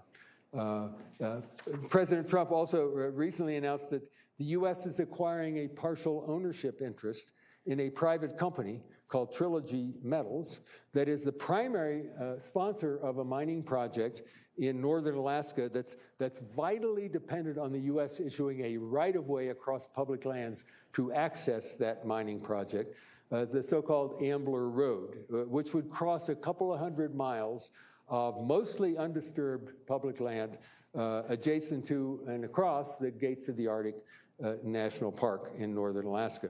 President Trump also recently announced that the U.S. is acquiring a partial ownership interest in a private company called Trilogy Metals that is the primary sponsor of a mining project in northern Alaska that's vitally dependent on the U.S. issuing a right-of-way across public lands to access that mining project, the so-called Ambler Road, which would cross a couple of 100 miles of mostly undisturbed public land adjacent to and across the gates of the Arctic National Park in northern Alaska.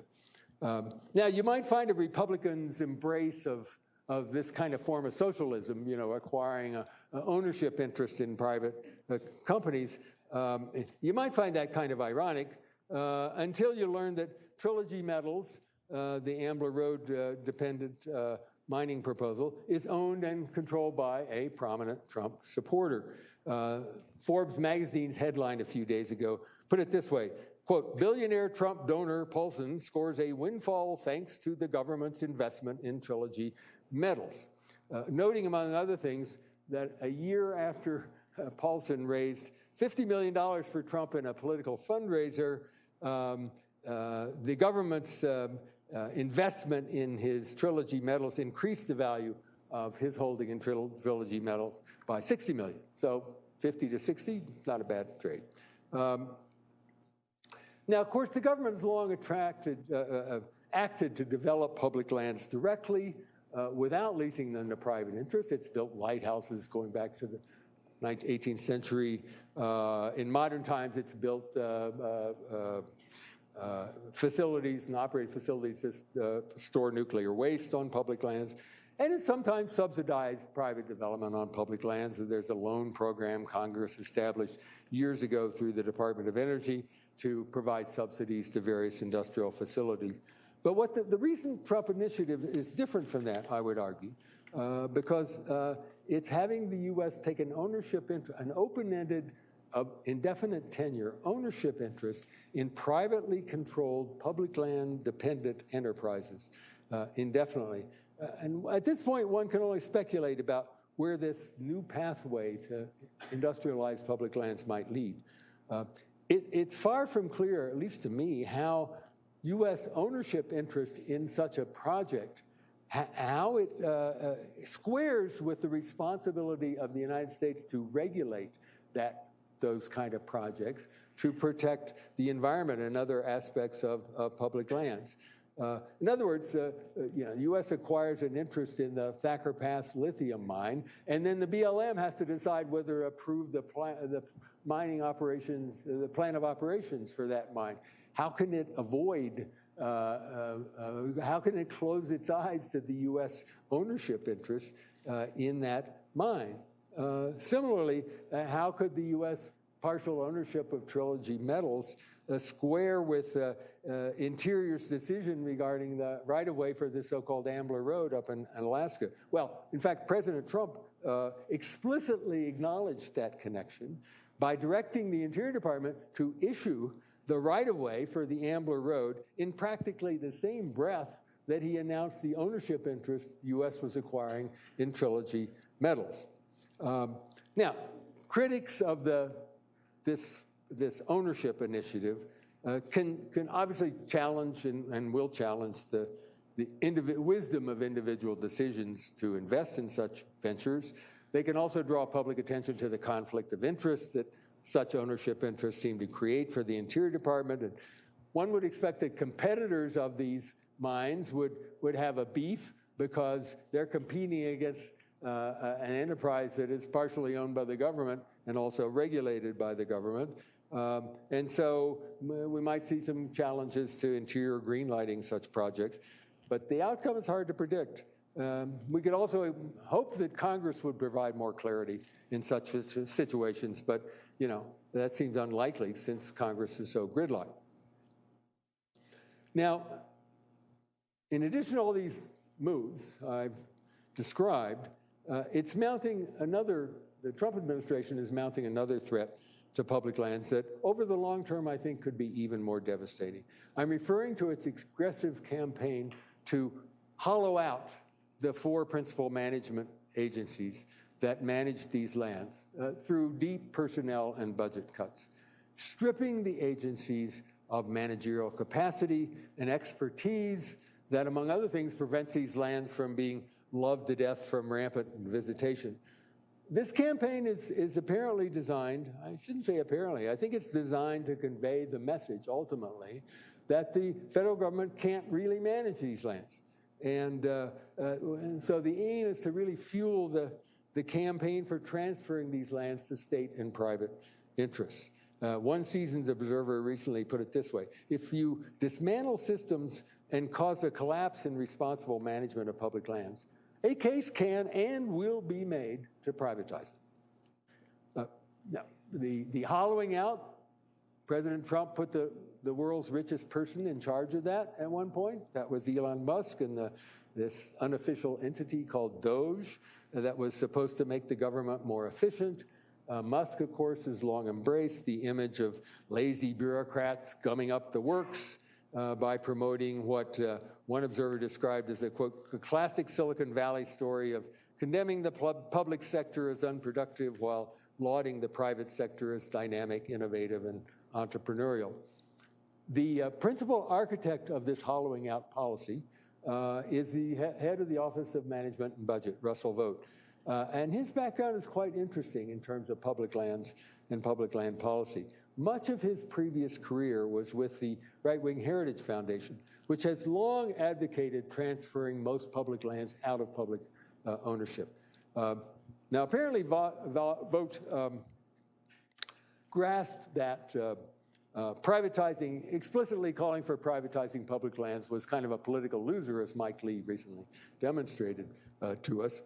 Now, you might find a Republican's embrace of this kind of form of socialism, acquiring ownership interest in private companies. You might find that kind of ironic until you learn that Trilogy Metals, the Ambler Road dependent mining proposal, is owned and controlled by a prominent Trump supporter. Forbes magazine's headline a few days ago put it this way, quote, billionaire Trump donor Paulson scores a windfall thanks to the government's investment in Trilogy Metals. Noting, among other things, that a year after Paulson raised $50 million for Trump in a political fundraiser, the government's investment in his Trilogy Metals increased the value of his holding in Trilogy Metals by $60 million. So 50 to 60, not a bad trade. Now, of course, the government has long acted to develop public lands directly without leasing them to private interests. It's built lighthouses going back to the 18th century. In modern times, it's built facilities and operated facilities to store nuclear waste on public lands. And it's sometimes subsidized private development on public lands. There's a loan program Congress established years ago through the Department of Energy to provide subsidies to various industrial facilities. But what the recent Trump initiative is different from that, I would argue, because it's having the U.S. take an ownership interest, an open-ended, indefinite tenure ownership interest in privately controlled public land dependent enterprises indefinitely. And at this point, one can only speculate about where this new pathway to industrialized public lands might lead. It's far from clear, at least to me, how U.S. ownership interest in such a project, how it squares with the responsibility of the United States to regulate those kind of projects, to protect the environment and other aspects of public lands. In other words, U.S. acquires an interest in the Thacker Pass lithium mine, and then the BLM has to decide whether to approve the mining operations, the plan of operations for that mine. How can it avoid, how can it close its eyes to the U.S. ownership interest in that mine? Similarly, how could the U.S. partial ownership of Trilogy Metals square with Interior's decision regarding the right-of-way for the so-called Ambler Road up in Alaska? Well, in fact, President Trump explicitly acknowledged that connection by directing the Interior Department to issue the right-of-way for the Ambler Road in practically the same breath that he announced the ownership interest the U.S. was acquiring in Trilogy Metals. Now, critics of this ownership initiative can obviously challenge and will challenge the wisdom of individual decisions to invest in such ventures. They can also draw public attention to the conflict of interest that such ownership interests seem to create for the Interior Department. And one would expect that competitors of these mines would have a beef because they're competing against an enterprise that is partially owned by the government and also regulated by the government. And so we might see some challenges to Interior greenlighting such projects, but the outcome is hard to predict. We could also hope that Congress would provide more clarity in such situations, but that seems unlikely since Congress is so gridlocked. Now, In addition to all these moves I've described, the Trump administration is mounting another threat to public lands that over the long term I think could be even more devastating. I'm referring to its aggressive campaign to hollow out the 4 principal management agencies that manage these lands through deep personnel and budget cuts, stripping the agencies of managerial capacity and expertise that, among other things, prevents these lands from being loved to death from rampant visitation. This campaign is apparently designed, I shouldn't say apparently, I think it's designed to convey the message, ultimately, that the federal government can't really manage these lands. And so the aim is to really fuel the campaign for transferring these lands to state and private interests. One seasoned observer recently put it this way: if you dismantle systems and cause a collapse in responsible management of public lands, a case can and will be made to privatize them. Now, the hollowing out, President Trump put the world's richest person in charge of that at one point. That was Elon Musk and this unofficial entity called DOGE that was supposed to make the government more efficient. Musk, of course, has long embraced the image of lazy bureaucrats gumming up the works by promoting what one observer described as a, quote, classic Silicon Valley story of condemning the public sector as unproductive while lauding the private sector as dynamic, innovative, and entrepreneurial. The principal architect of this hollowing out policy is the head of the Office of Management and Budget, Russell Vogt. And his background is quite interesting in terms of public lands and public land policy. Much of his previous career was with the right-wing Heritage Foundation, which has long advocated transferring most public lands out of public ownership. Now, apparently, Vogt grasped that explicitly calling for privatizing public lands was kind of a political loser, as Mike Lee recently demonstrated to us.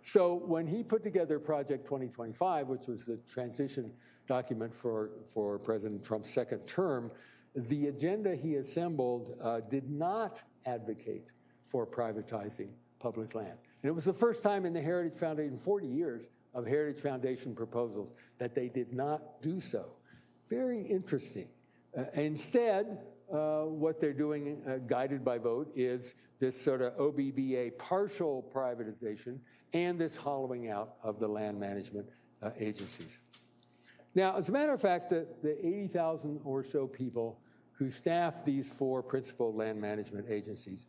So when he put together Project 2025, which was the transition document for President Trump's second term, the agenda he assembled did not advocate for privatizing public land. And it was the first time in the Heritage Foundation, 40 years of Heritage Foundation proposals, that they did not do so. Very interesting. Instead, what they're doing, guided by Vogt, is this sort of OBBA partial privatization and this hollowing out of the land management agencies. Now, as a matter of fact, the 80,000 or so people who staff these 4 principal land management agencies,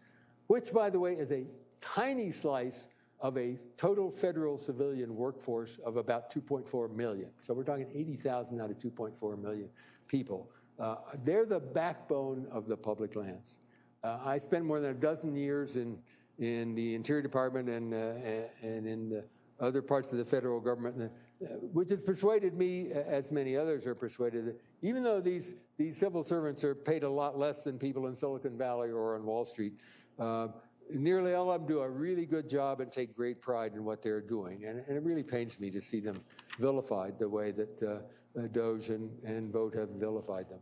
which, by the way, is a tiny slice of a total federal civilian workforce of about 2.4 million. So we're talking 80,000 out of 2.4 million people. They're the backbone of the public lands. I spent more than a dozen years in the Interior Department and in the other parts of the federal government, which has persuaded me, as many others are persuaded, that even though these civil servants are paid a lot less than people in Silicon Valley or on Wall Street, nearly all of them do a really good job and take great pride in what they're doing. And it really pains me to see them vilified the way that Doge and Vogt have vilified them.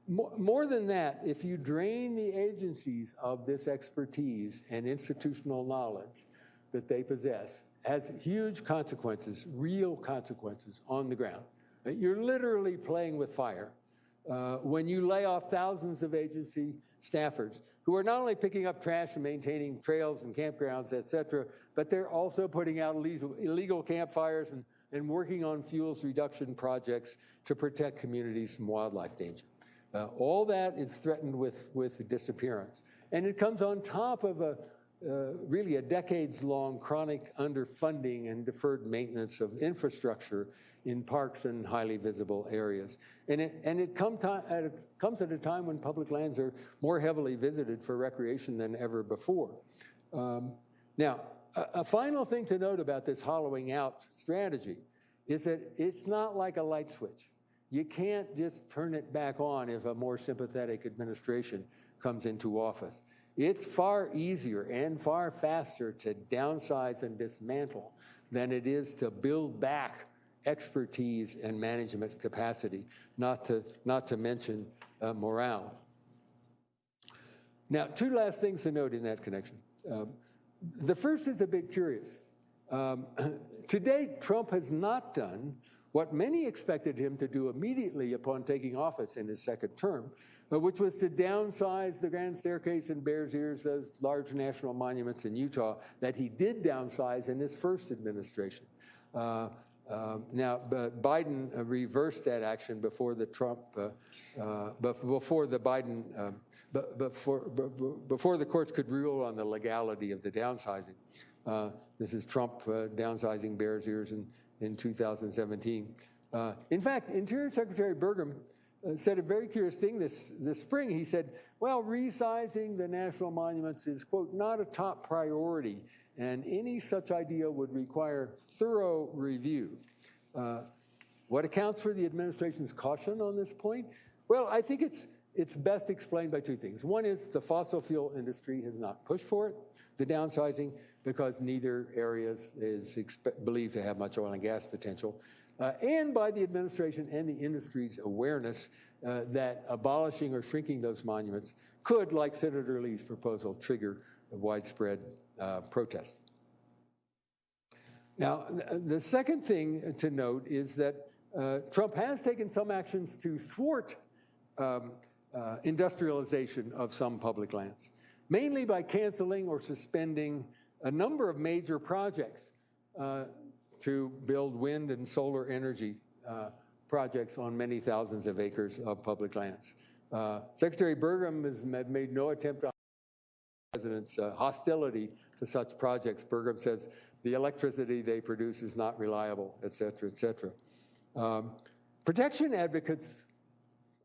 More than that, if you drain the agencies of this expertise and institutional knowledge that they possess, has huge consequences, real consequences on the ground. You're literally playing with fire when you lay off thousands of agency staffers who are not only picking up trash and maintaining trails and campgrounds, et cetera, but they're also putting out illegal campfires and working on fuels reduction projects to protect communities from wildlife danger. All that is threatened with disappearance. And it comes on top of really a decades-long chronic underfunding and deferred maintenance of infrastructure in parks and highly visible areas. And it comes at a time when public lands are more heavily visited for recreation than ever before. Now, a final thing to note about this hollowing out strategy is that it's not like a light switch. You can't just turn it back on if a more sympathetic administration comes into office. It's far easier and far faster to downsize and dismantle than it is to build back expertise and management capacity, not to mention morale. Now, two last things to note in that connection. The first is a bit curious. To date, Trump has not done what many expected him to do immediately upon taking office in his second term, which was to downsize the Grand Staircase and Bears Ears, those large national monuments in Utah that he did downsize in his first administration. Now, Biden reversed that action before the before the courts could rule on the legality of the downsizing. This is Trump downsizing Bears Ears in 2017. In fact, Interior Secretary Burgum said a very curious thing this spring. He said, well, resizing the national monuments is, quote, not a top priority, and any such idea would require thorough review. What accounts for the administration's caution on this point? Well, I think it's best explained by two things. One is the fossil fuel industry has not pushed for it, the downsizing, because neither area is believed to have much oil and gas potential, and by the administration and the industry's awareness that abolishing or shrinking those monuments could, like Senator Lee's proposal, trigger a widespread protest. Now, the second thing to note is that Trump has taken some actions to thwart industrialization of some public lands, mainly by canceling or suspending a number of major projects to build wind and solar energy projects on many thousands of acres of public lands. Secretary Burgum has made no attempt on the president's hostility to such projects. Burgum says the electricity they produce is not reliable, et cetera, et cetera. Protection advocates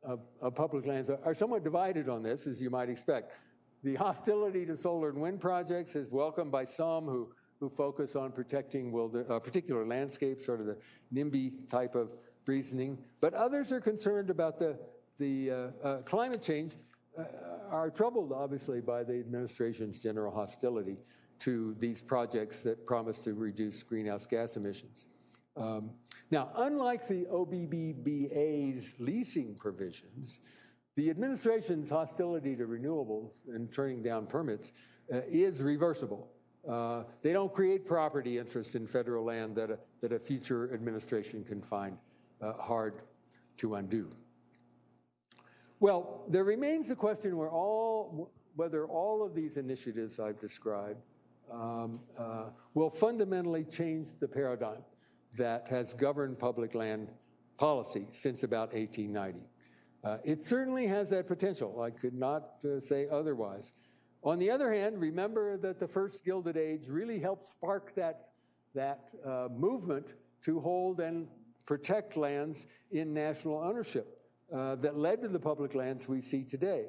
of public lands are somewhat divided on this, as you might expect. The hostility to solar and wind projects is welcomed by some who focus on protecting particular landscapes, sort of the NIMBY type of reasoning. But others are concerned about the climate change, are troubled, obviously, by the administration's general hostility to these projects that promise to reduce greenhouse gas emissions. Now, unlike the OBBBA's leasing provisions, the administration's hostility to renewables and turning down permits is reversible. They don't create property interests in federal land that a future administration can find hard to undo. Well, there remains the question whether all of these initiatives I've described will fundamentally change the paradigm that has governed public land policy since about 1890. It certainly has that potential. I could not say otherwise. On the other hand, remember that the first Gilded Age really helped spark that movement to hold and protect lands in national ownership that led to the public lands we see today.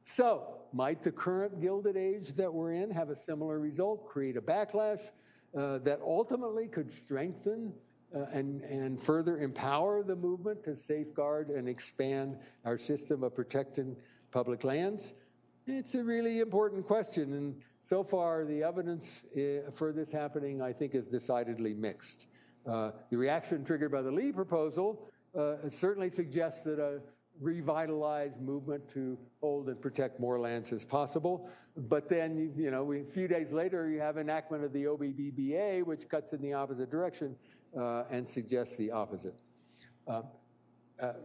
So, might the current Gilded Age that we're in have a similar result, create a backlash that ultimately could strengthen and further empower the movement to safeguard and expand our system of protecting public lands? It's a really important question, and so far the evidence for this happening, I think, is decidedly mixed. The reaction triggered by the Lee proposal certainly suggests that a revitalized movement to hold and protect more lands is possible. But then, a few days later, you have enactment of the OBBBA, which cuts in the opposite direction and suggests the opposite.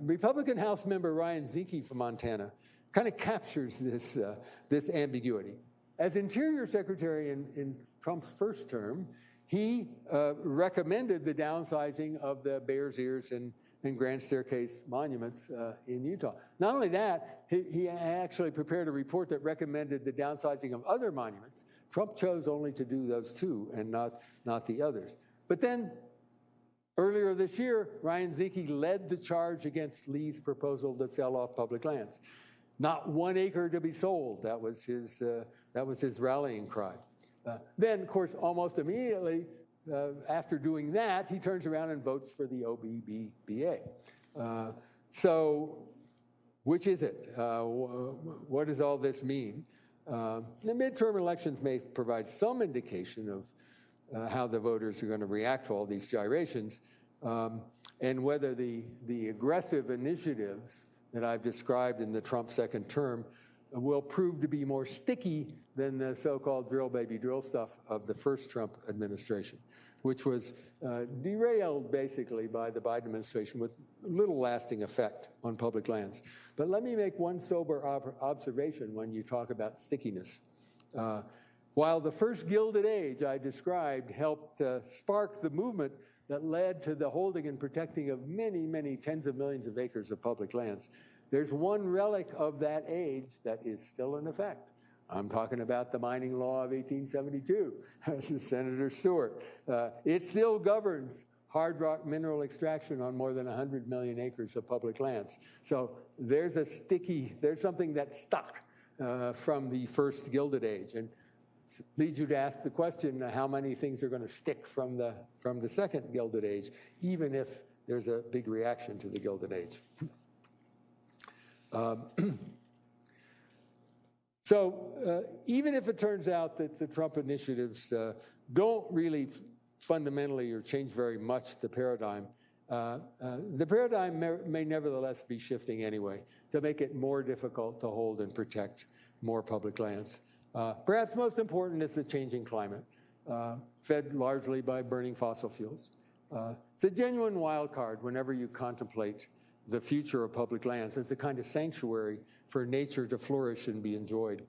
Republican House member Ryan Zinke from Montana kind of captures this ambiguity. As Interior Secretary in Trump's first term, he recommended the downsizing of the Bears Ears and Grand Staircase monuments in Utah. Not only that, he actually prepared a report that recommended the downsizing of other monuments. Trump chose only to do those two and not the others. But then, earlier this year, Ryan Zinke led the charge against Lee's proposal to sell off public lands. Not 1 acre to be sold. That was his rallying cry. Then, of course, almost immediately after doing that, he turns around and votes for the OBBBA. So, which is it? What does all this mean? The midterm elections may provide some indication of how the voters are going to react to all these gyrations, and whether the aggressive initiatives that I've described in the Trump second term will prove to be more sticky than the so-called drill baby drill stuff of the first Trump administration, which was derailed basically by the Biden administration with little lasting effect on public lands. But let me make one sober observation when you talk about stickiness. While the first Gilded Age I described helped spark the movement that led to the holding and protecting of many, many tens of millions of acres of public lands, there's one relic of that age that is still in effect. I'm talking about the mining law of 1872, this is Senator Stewart. It still governs hard rock mineral extraction on more than 100 million acres of public lands. So there's something that stuck from the first Gilded Age, and leads you to ask the question, how many things are going to stick from the second Gilded Age, even if there's a big reaction to the Gilded Age. So even if it turns out that the Trump initiatives don't really fundamentally or change very much the paradigm may nevertheless be shifting anyway to make it more difficult to hold and protect more public lands. Perhaps most important is the changing climate, fed largely by burning fossil fuels. It's a genuine wild card whenever you contemplate the future of public lands as a kind of sanctuary for nature to flourish and be enjoyed.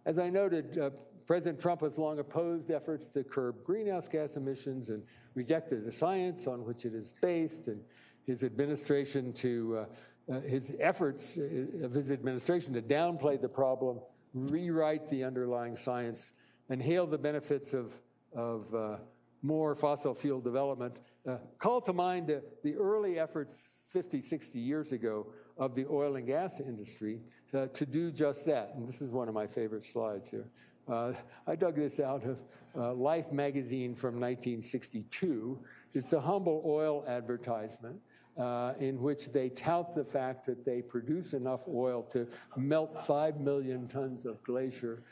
As I noted, President Trump has long opposed efforts to curb greenhouse gas emissions and rejected the science on which it is based, and his administration his efforts of his administration to downplay the problem, rewrite the underlying science, and hail the benefits of more fossil fuel development, call to mind the early efforts 50, 60 years ago of the oil and gas industry to do just that. And this is one of my favorite slides here. I dug this out of Life magazine from 1962. It's a humble oil advertisement in which they tout the fact that they produce enough oil to melt 5 million tons of glacier.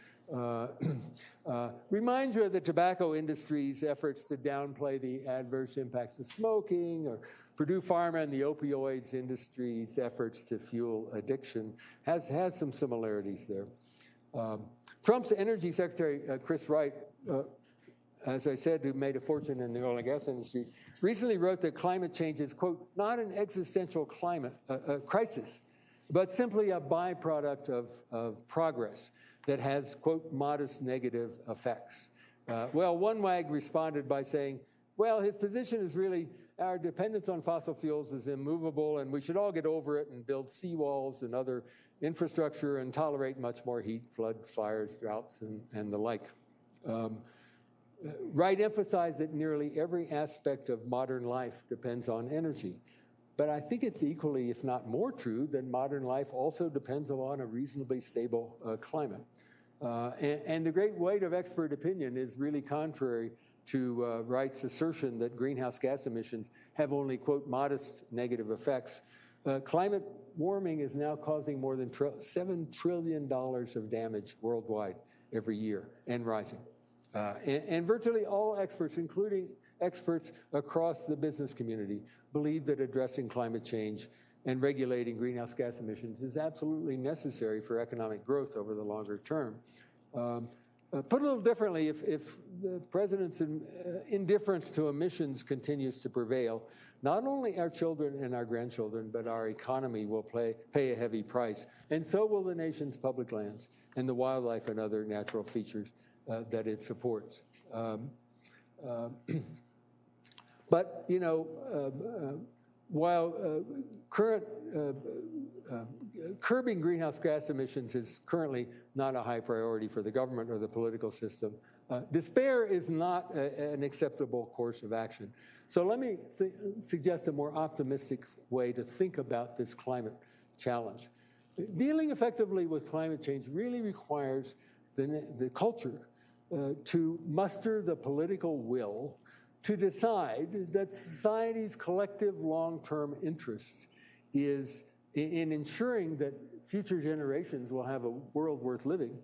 Reminds you of the tobacco industry's efforts to downplay the adverse impacts of smoking, or Purdue Pharma and the opioids industry's efforts to fuel addiction. Has some similarities there. Trump's Energy Secretary, Chris Wright, as I said, who made a fortune in the oil and gas industry, recently wrote that climate change is, quote, not an existential crisis, but simply a byproduct of progress that has, quote, modest negative effects. Well, one wag responded by saying, well, his position is really our dependence on fossil fuels is immovable, and we should all get over it and build seawalls and other infrastructure and tolerate much more heat, flood, fires, droughts, and the like. Wright emphasized that nearly every aspect of modern life depends on energy. But I think it's equally, if not more true, that modern life also depends on a reasonably stable climate. And the great weight of expert opinion is really contrary to Wright's assertion that greenhouse gas emissions have only, quote, modest negative effects. Climate warming is now causing more than $7 trillion of damage worldwide every year and rising. And virtually all experts, including experts across the business community, believe that addressing climate change and regulating greenhouse gas emissions is absolutely necessary for economic growth over the longer term. Put a little differently, if the president's indifference to emissions continues to prevail, not only our children and our grandchildren, but our economy will pay a heavy price, and so will the nation's public lands and the wildlife and other natural features that it supports. But, you know, while curbing greenhouse gas emissions is currently not a high priority for the government or the political system, despair is not an acceptable course of action. So let me suggest a more optimistic way to think about this climate challenge. Dealing effectively with climate change really requires the culture to muster the political will to decide that society's collective long-term interest is in ensuring that future generations will have a world worth living.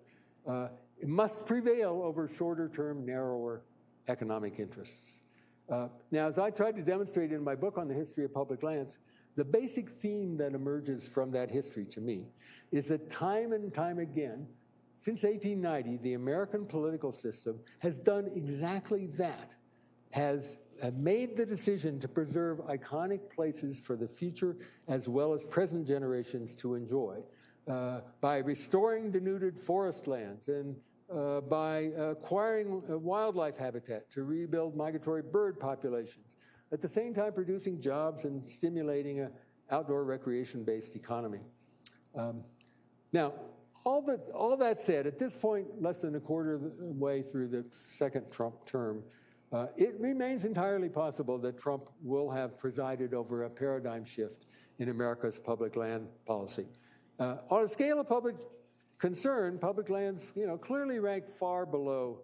It must prevail over shorter-term, narrower economic interests. Now, as I tried to demonstrate in my book on the history of public lands, The basic theme that emerges from that history to me is that time and time again, since 1890, the American political system has done exactly that, has made the decision to preserve iconic places for the future as well as present generations to enjoy by restoring denuded forest lands and by acquiring wildlife habitat to rebuild migratory bird populations, at the same time producing jobs and stimulating an outdoor recreation-based economy. Now, all that said, at this point, less than a quarter of the way through the second Trump term, it remains entirely possible that Trump will have presided over a paradigm shift in America's public land policy. On a scale of public concern, public lands, clearly rank far below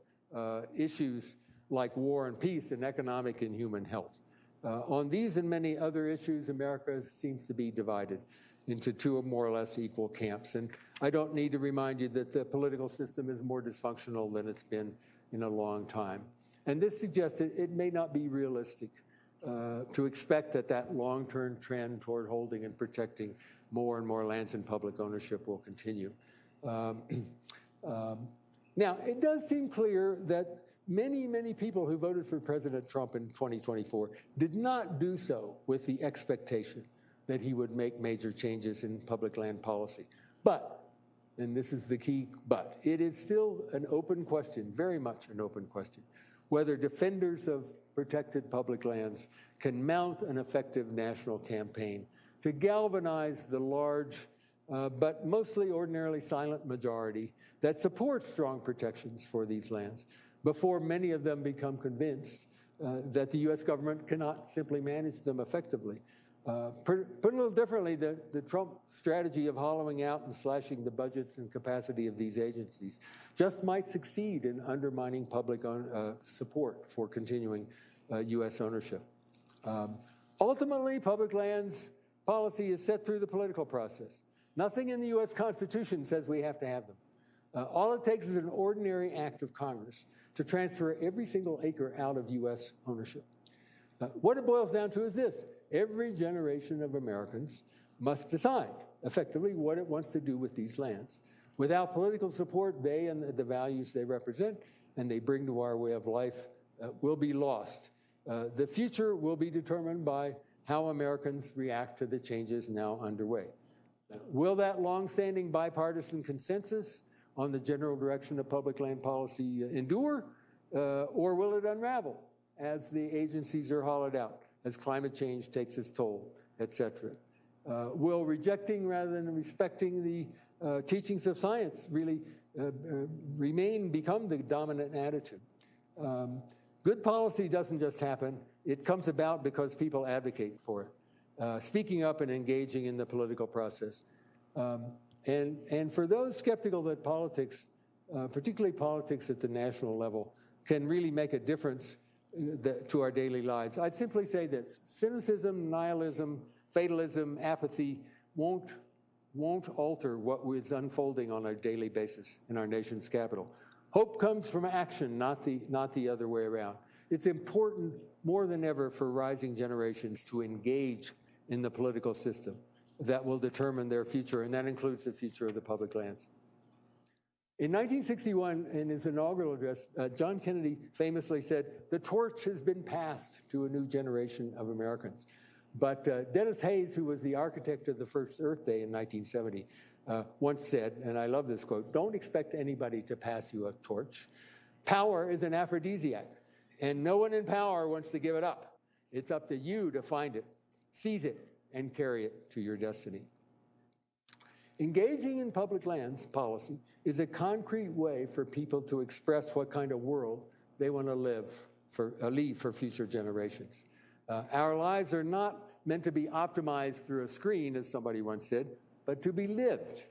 issues like war and peace and economic and human health. On these and many other issues, America seems to be divided into two or more or less equal camps. And I don't need to remind you that the political system is more dysfunctional than it's been in a long time. And this suggests that it may not be realistic to expect that long-term trend toward holding and protecting more and more lands in public ownership will continue. Now, it does seem clear that many people who voted for President Trump in 2024 did not do so with the expectation that he would make major changes in public land policy. But, and this is the key but, it is still an open question, very much an open question, whether defenders of protected public lands can mount an effective national campaign to galvanize the large but mostly ordinarily silent majority that supports strong protections for these lands before many of them become convinced that the U.S. government cannot simply manage them effectively. Put a little differently, the Trump strategy of hollowing out and slashing the budgets and capacity of these agencies just might succeed in undermining public support for continuing U.S. ownership. Ultimately, public lands policy is set through the political process. Nothing in the U.S. Constitution says we have to have them. All it takes is an ordinary act of Congress to transfer every single acre out of U.S. ownership. What it boils down to is this: every generation of Americans must decide effectively what it wants to do with these lands. Without political support, they and the values they represent and they bring to our way of life will be lost. The future will be determined by how Americans react to the changes now underway. Will that longstanding bipartisan consensus on the general direction of public land policy endure, or will it unravel as the agencies are hollowed out, as climate change takes its toll, et cetera? Will rejecting rather than respecting the teachings of science really become the dominant attitude? Good policy doesn't just happen. It comes about because people advocate for it, speaking up and engaging in the political process. And for those skeptical that politics, particularly politics at the national level, can really make a difference to our daily lives, I'd simply say this: cynicism, nihilism, fatalism, apathy won't alter what is unfolding on a daily basis in our nation's capital. Hope comes from action, not the other way around. It's important more than ever for rising generations to engage in the political system that will determine their future, and that includes the future of the public lands. In 1961, in his inaugural address, John Kennedy famously said, "The torch has been passed to a new generation of Americans." But Dennis Hayes, who was the architect of the first Earth Day in 1970, once said, and I love this quote, "Don't expect anybody to pass you a torch. Power is an aphrodisiac, and no one in power wants to give it up. It's up to you to find it, seize it, and carry it to your destiny." Engaging in public lands policy is a concrete way for people to express what kind of world they want to leave for future generations. Our lives are not meant to be optimized through a screen, as somebody once said, but to be lived.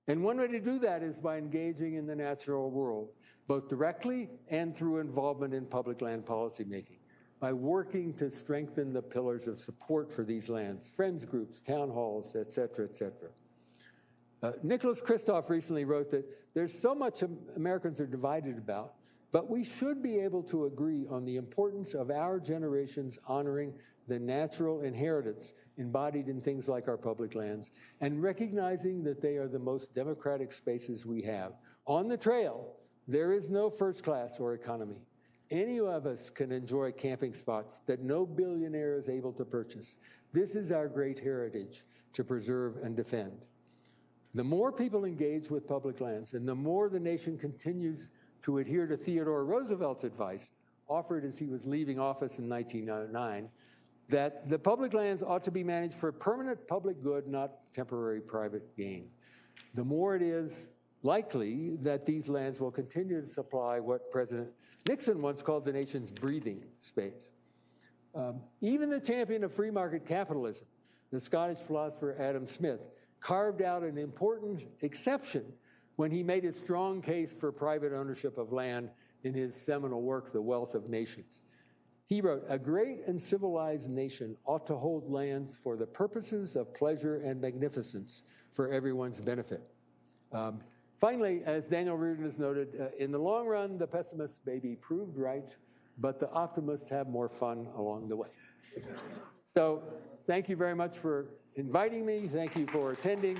And one way to do that is by engaging in the natural world, both directly and through involvement in public land policymaking, by working to strengthen the pillars of support for these lands, friends groups, town halls, et cetera, et cetera. Nicholas Kristof recently wrote that there's so much Americans are divided about But we should be able to agree on the importance of our generations honoring the natural inheritance embodied in things like our public lands and recognizing that they are the most democratic spaces we have. On the trail, there is no first class or economy. Any of us can enjoy camping spots that no billionaire is able to purchase. This is our great heritage to preserve and defend. The more people engage with public lands and the more the nation continues to adhere to Theodore Roosevelt's advice, offered as he was leaving office in 1909, that the public lands ought to be managed for permanent public good, not temporary private gain. The more it is likely that these lands will continue to supply what President Nixon once called the nation's breathing space. Even the champion of free market capitalism, the Scottish philosopher Adam Smith, carved out an important exception when he made a strong case for private ownership of land in his seminal work, The Wealth of Nations. He wrote, "A great and civilized nation ought to hold lands for the purposes of pleasure and magnificence for everyone's benefit." Finally, as Daniel Reardon has noted, in the long run, the pessimists may be proved right, but the optimists have more fun along the way. So thank you very much for inviting me. Thank you for attending.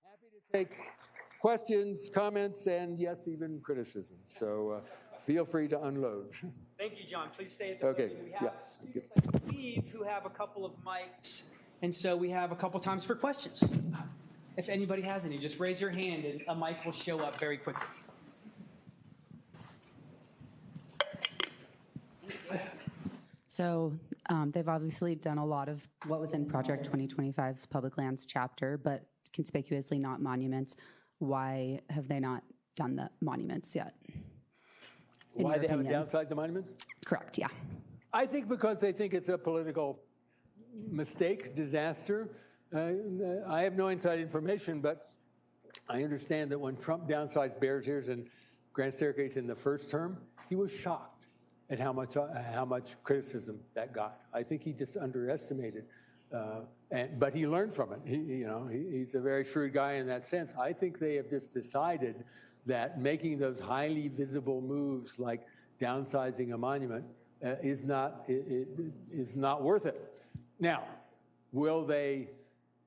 Happy to take questions, comments, and yes, even criticism. So feel free to unload.
Thank you, John. Please stay at the
Okay.
podium. We have students, I believe, who have a couple of mics, and so we have a couple times for questions. If anybody has any, just raise your hand, and a mic will show up very quickly.
So they've obviously done a lot of what was in Project 2025's Public Lands chapter, but conspicuously not monuments. Why have they not done the monuments yet?
Why they haven't downsized the monument?
Correct, yeah.
I think because they think it's a political mistake, disaster. I have no inside information, but I understand that when Trump downsized Bears Ears and Grand Staircase in the first term, he was shocked at how much criticism that got. I think he just underestimated, but he learned from it. He's a very shrewd guy in that sense. I think they have just decided that making those highly visible moves like downsizing a monument is not worth it. Now, will they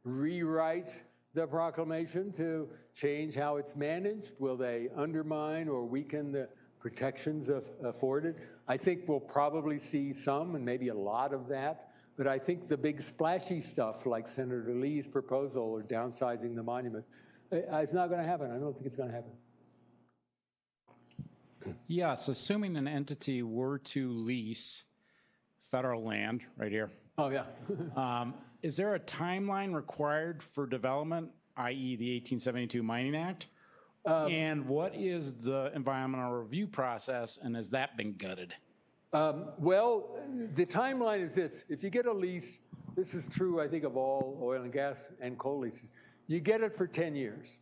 rewrite the proclamation to change how it's managed? Will they undermine or weaken the protections afforded? I think we'll probably see some and maybe a lot of that, but I think the big splashy stuff like Senator Lee's proposal or downsizing the monuments, it's not going to happen. I don't think it's going to happen.
Yes, assuming an entity were to lease federal land right here.
Oh, yeah.
Is there a timeline required for development, i.e. the 1872 Mining Act? And what is the environmental review process, and has that been gutted?
Well, the timeline is this. If you get a lease, this is true, I think, of all oil and gas and coal leases, you get it for 10 years.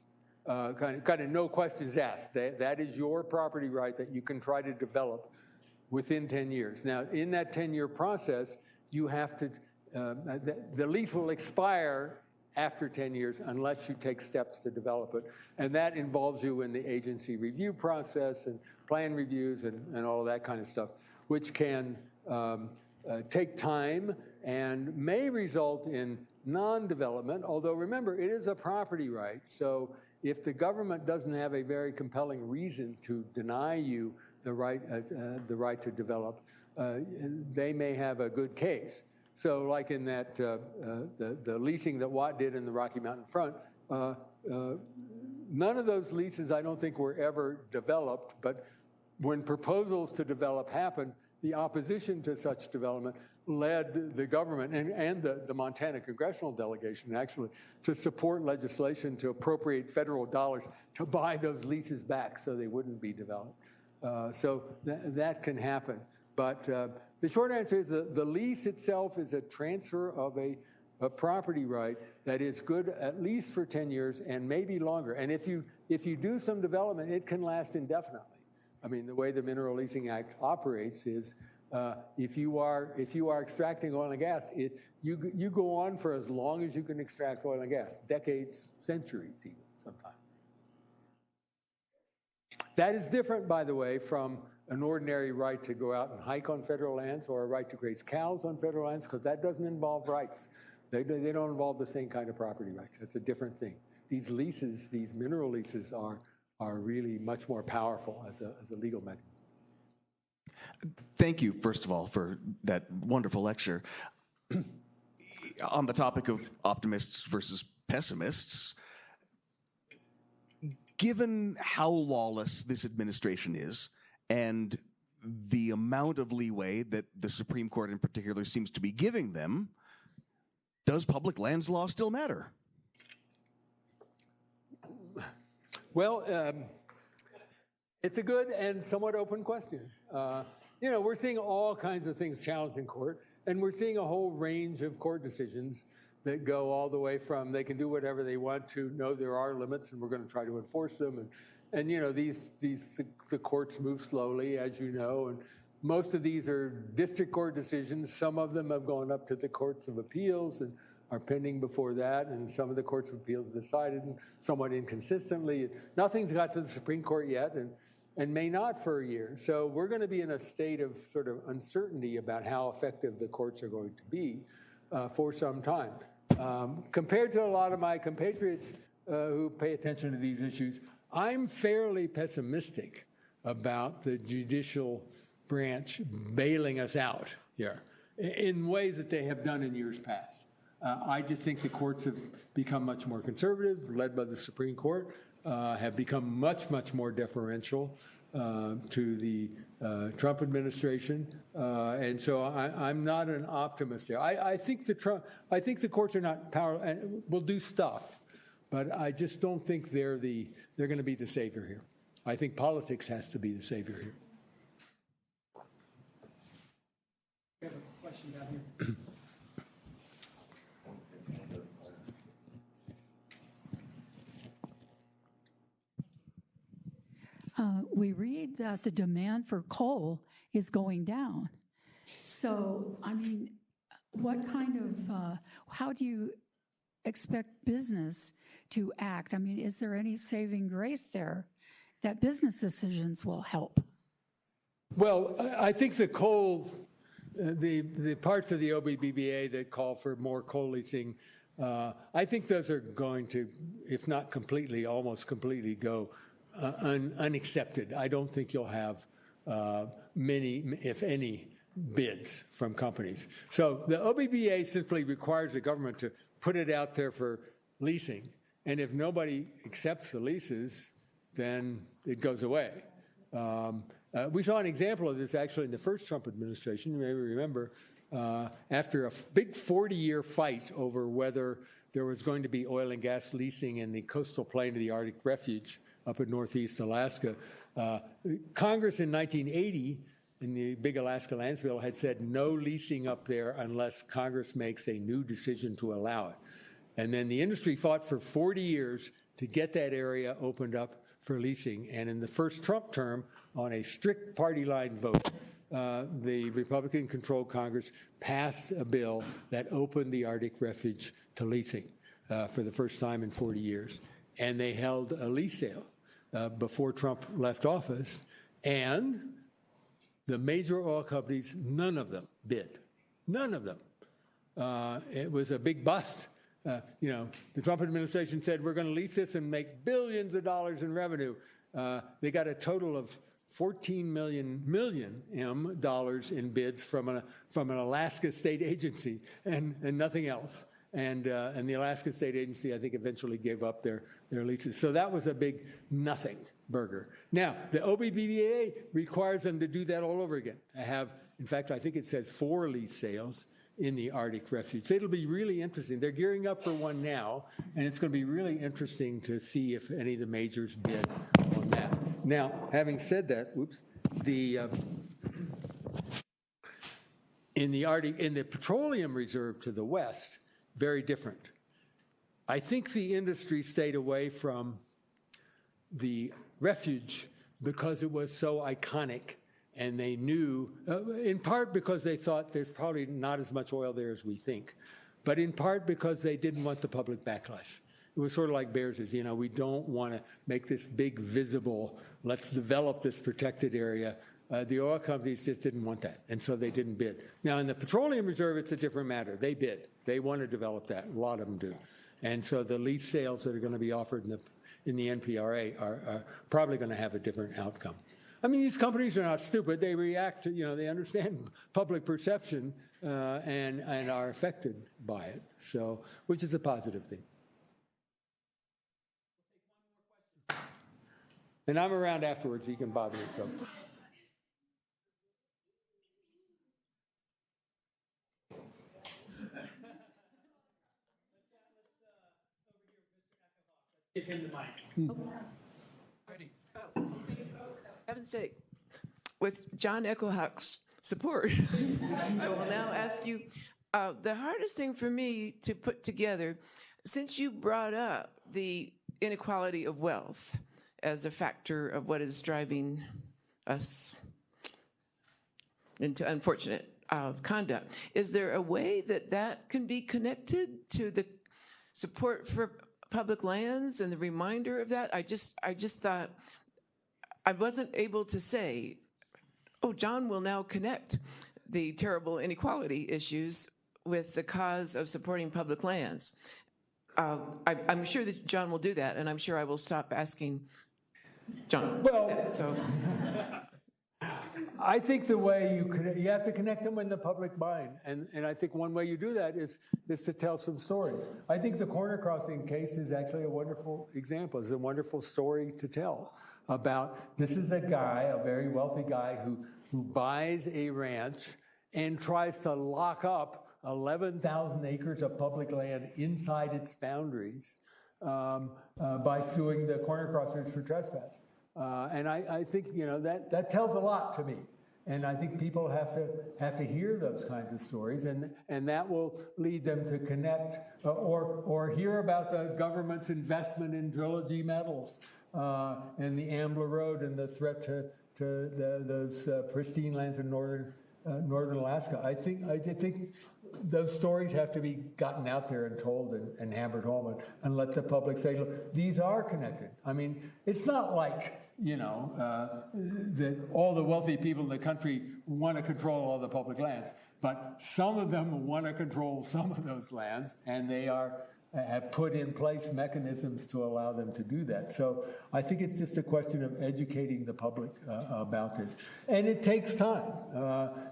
Kind of no questions asked. That is your property right that you can try to develop within 10 years. Now, in that 10-year process, you have to, the lease will expire after 10 years unless you take steps to develop it. And that involves you in the agency review process and plan reviews and all of that kind of stuff, which can take time and may result in non-development, although remember, it is a property right. So if the government doesn't have a very compelling reason to deny you the right to develop, they may have a good case. So like in that, the leasing that Watt did in the Rocky Mountain front, none of those leases I don't think were ever developed, but when proposals to develop happened, the opposition to such development led the government and the Montana congressional delegation actually to support legislation to appropriate federal dollars to buy those leases back so they wouldn't be developed. So that can happen. But the short answer is the lease itself is a transfer of a property right that is good at least for 10 years and maybe longer. And if you do some development, it can last indefinitely. I mean, the way the Mineral Leasing Act operates is If you are extracting oil and gas, you go on for as long as you can extract oil and gas, decades, centuries even sometimes. That is different, by the way, from an ordinary right to go out and hike on federal lands or a right to graze cows on federal lands, because that doesn't involve rights. They don't involve the same kind of property rights. That's a different thing. These leases, these mineral leases are really much more powerful as a legal mechanism.
Thank you, first of all, for that wonderful lecture. On the topic of optimists versus pessimists, given how lawless this administration is and the amount of leeway that the Supreme Court in particular seems to be giving them, does public lands law still matter?
Well, it's a good and somewhat open question. We're seeing all kinds of things challenged in court, and we're seeing a whole range of court decisions that go all the way from they can do whatever they want to no, there are limits, and we're going to try to enforce them. And the courts move slowly, as you know, and most of these are district court decisions. Some of them have gone up to the courts of appeals and are pending before that, and some of the courts of appeals decided somewhat inconsistently. Nothing's got to the Supreme Court yet, and may not for a year. So we're going to be in a state of sort of uncertainty about how effective the courts are going to be for some time. Compared to a lot of my compatriots who pay attention to these issues, I'm fairly pessimistic about the judicial branch bailing us out here in ways that they have done in years past. I just think the courts have become much more conservative, led by the Supreme Court, have become much more deferential to the Trump administration, and so I'm not an optimist there. I think the courts are not powerful and will do stuff, but I just don't think they're going to be the savior here. I think politics has to be the savior here.
We have a question down here.
We read that the demand for coal is going down. So, I mean, what kind of, how do you expect business to act? I mean, is there any saving grace there that business decisions will help?
Well, I think the coal, the parts of the OBBBA that call for more coal leasing, I think those are going to, if not completely, almost completely go unaccepted. I don't think you'll have many, if any, bids from companies. So the OBBA simply requires the government to put it out there for leasing, and if nobody accepts the leases, then it goes away. We saw an example of this actually in the first Trump administration. You may remember after a big 40-year fight over whether there was going to be oil and gas leasing in the coastal plain of the Arctic Refuge up in northeast Alaska. Congress in 1980, in the big Alaska Lands Bill, had said no leasing up there unless Congress makes a new decision to allow it. And then the industry fought for 40 years to get that area opened up for leasing. And in the first Trump term, on a strict party line vote, the Republican-controlled Congress passed a bill that opened the Arctic Refuge to leasing for the first time in 40 years. And they held a lease sale before Trump left office, and the major oil companies, none of them bid. None of them. It was a big bust. The Trump administration said, we're going to lease this and make billions of dollars in revenue. They got a total of $14 million in bids from an Alaska state agency and nothing else. And the Alaska State Agency, I think, eventually gave up their leases. So that was a big nothing burger. Now, the OBBBA requires them to do that all over again. In fact, I think it says 4 lease sales in the Arctic Refuge. So it'll be really interesting. They're gearing up for one now, and it's going to be really interesting to see if any of the majors bid on that. Now, having said that, in the petroleum reserve to the west, very different. I think the industry stayed away from the refuge because it was so iconic and they knew, in part because they thought there's probably not as much oil there as we think, but in part because they didn't want the public backlash. It was sort of like Bears is, we don't want to make this big visible, let's develop this protected area. The oil companies just didn't want that, and so they didn't bid. Now, in the Petroleum Reserve, it's a different matter. They bid. They want to develop that. A lot of them do. And so the lease sales that are going to be offered in the NPRA are probably going to have a different outcome. I mean, these companies are not stupid. They react to, they understand public perception and are affected by it, so, which is a positive thing. And I'm around afterwards. You can bother me. So.
Give him the mic.
Heaven's sake, with John Echohawk's support, I will now ask you, the hardest thing for me to put together, since you brought up the inequality of wealth as a factor of what is driving us into unfortunate conduct, is there a way that can be connected to the support for public lands and the reminder of that? I just thought, I wasn't able to say, oh, John will now connect the terrible inequality issues with the cause of supporting public lands. I'm sure that John will do that, and I'm sure I will stop asking John.
Well,
so
I think the way you have to connect them in the public mind, and I think one way you do that is to tell some stories. I think the corner crossing case is actually a wonderful example. It's a wonderful story to tell about, this is a guy, a very wealthy guy who buys a ranch and tries to lock up 11,000 acres of public land inside its boundaries by suing the corner crossers for trespass. And I think, that tells a lot to me. And I think people have to hear those kinds of stories, and that will lead them to connect or hear about the government's investment in Trilogy Metals and the Ambler Road and the threat to those pristine lands in northern Alaska. I think those stories have to be gotten out there and told and hammered home and let the public say, look, these are connected. I mean, it's not like, that all the wealthy people in the country want to control all the public lands, but some of them want to control some of those lands, and they have put in place mechanisms to allow them to do that. So I think it's just a question of educating the public about this. And it takes time.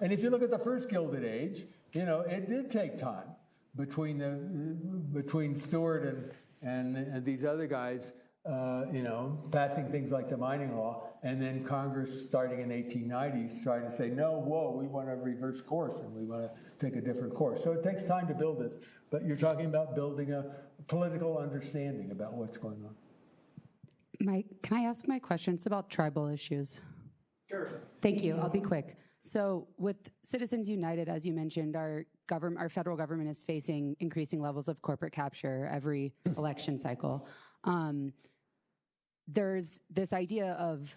And if you look at the first Gilded Age, it did take time between Stewart and these other guys, passing things like the mining law, and then Congress starting in 1890s trying to say, no, whoa, we want to reverse course and we want to take a different course. So it takes time to build this, but you're talking about building a political understanding about what's going on.
Mike, can I ask my question? It's about tribal issues.
Sure.
Thank you. I'll be quick. So with Citizens United, as you mentioned, our federal government is facing increasing levels of corporate capture every election cycle. There's this idea of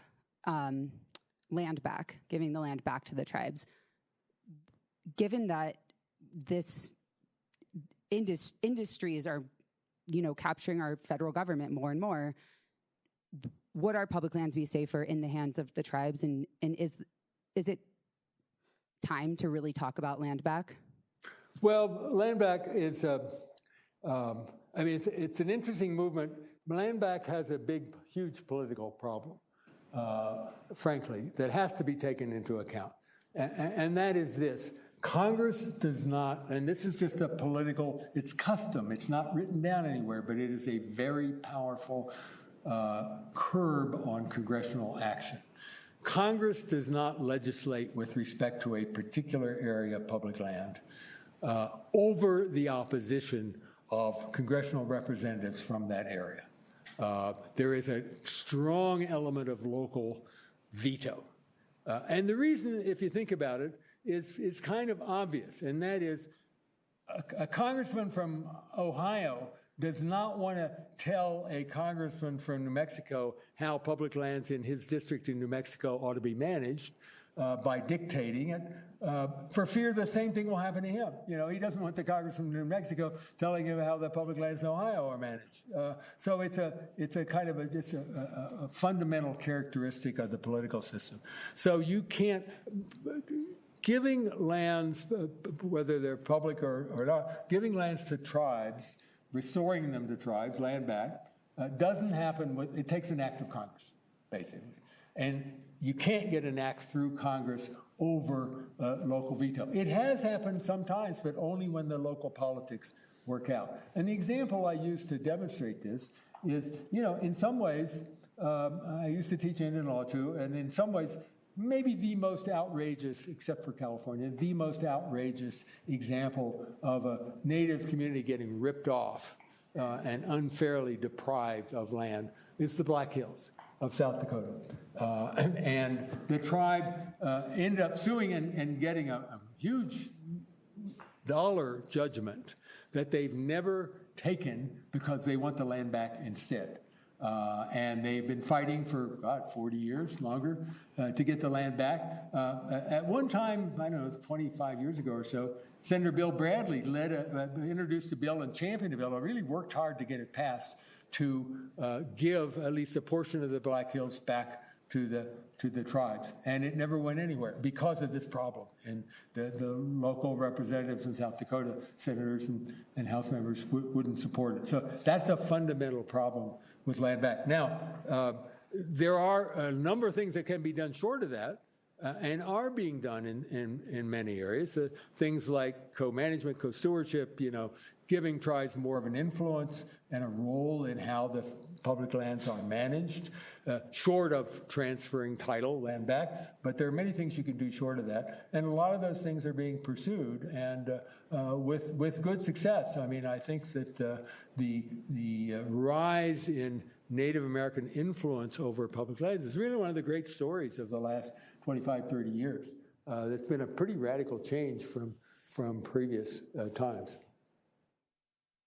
land back, giving the land back to the tribes. Given that this industries are, capturing our federal government more and more, would our public lands be safer in the hands of the tribes? And is it time to really talk about land back?
Well, land back is, it's an interesting movement. Land back has a huge political problem, frankly, that has to be taken into account. And that is this. Congress does not, and this is just it's custom. It's not written down anywhere, but it is a very powerful curb on congressional action. Congress does not legislate with respect to a particular area of public land over the opposition of congressional representatives from that area. There is a strong element of local veto. And the reason, if you think about it, is kind of obvious, and that is a congressman from Ohio does not want to tell a congressman from New Mexico how public lands in his district in New Mexico ought to be managed, by dictating it, for fear the same thing will happen to him. You know, he doesn't want the congressman from New Mexico telling him how the public lands in Ohio are managed. So it's a kind of just a fundamental characteristic of the political system. So you can't, giving lands, whether they're public or not, giving lands to tribes, restoring them to tribes, land back, doesn't happen with, it takes an act of Congress, basically. And you can't get an act through Congress over local veto. It has happened sometimes, but only when the local politics work out. And the example I use to demonstrate this is, you know, in some ways, I used to teach Indian law too, and in some ways, maybe the most outrageous, except for California, the most outrageous example of a Native community getting ripped off and unfairly deprived of land is the Black Hills of South Dakota. And the tribe ended up suing and getting a huge dollar judgment that they've never taken because they want the land back instead. And they've been fighting for, God, 40 years, longer, to get the land back. At one time, I don't know, 25 years ago or so, Senator Bill Bradley introduced a bill and championed a bill. I really worked hard to get it passed to give at least a portion of the Black Hills back to the tribes. And it never went anywhere because of this problem. And the local representatives in South Dakota, senators and House members wouldn't support it. So that's a fundamental problem with land back. Now, there are a number of things that can be done short of that, and are being done in many areas. Things like co-management, co-stewardship, you know, giving tribes more of an influence and a role in how the public lands are managed, short of transferring title, land back. But there are many things you can do short of that. And a lot of those things are being pursued, and with good success. I mean, I think that the rise in Native American influence over public lands is really one of the great stories of the last 25, 30 years. It's been a pretty radical change from previous times.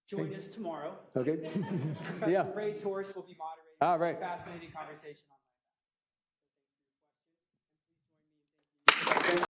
Join us tomorrow.
Okay.
Professor
Yeah.
Racehorse will be moderating
All right.
a fascinating conversation on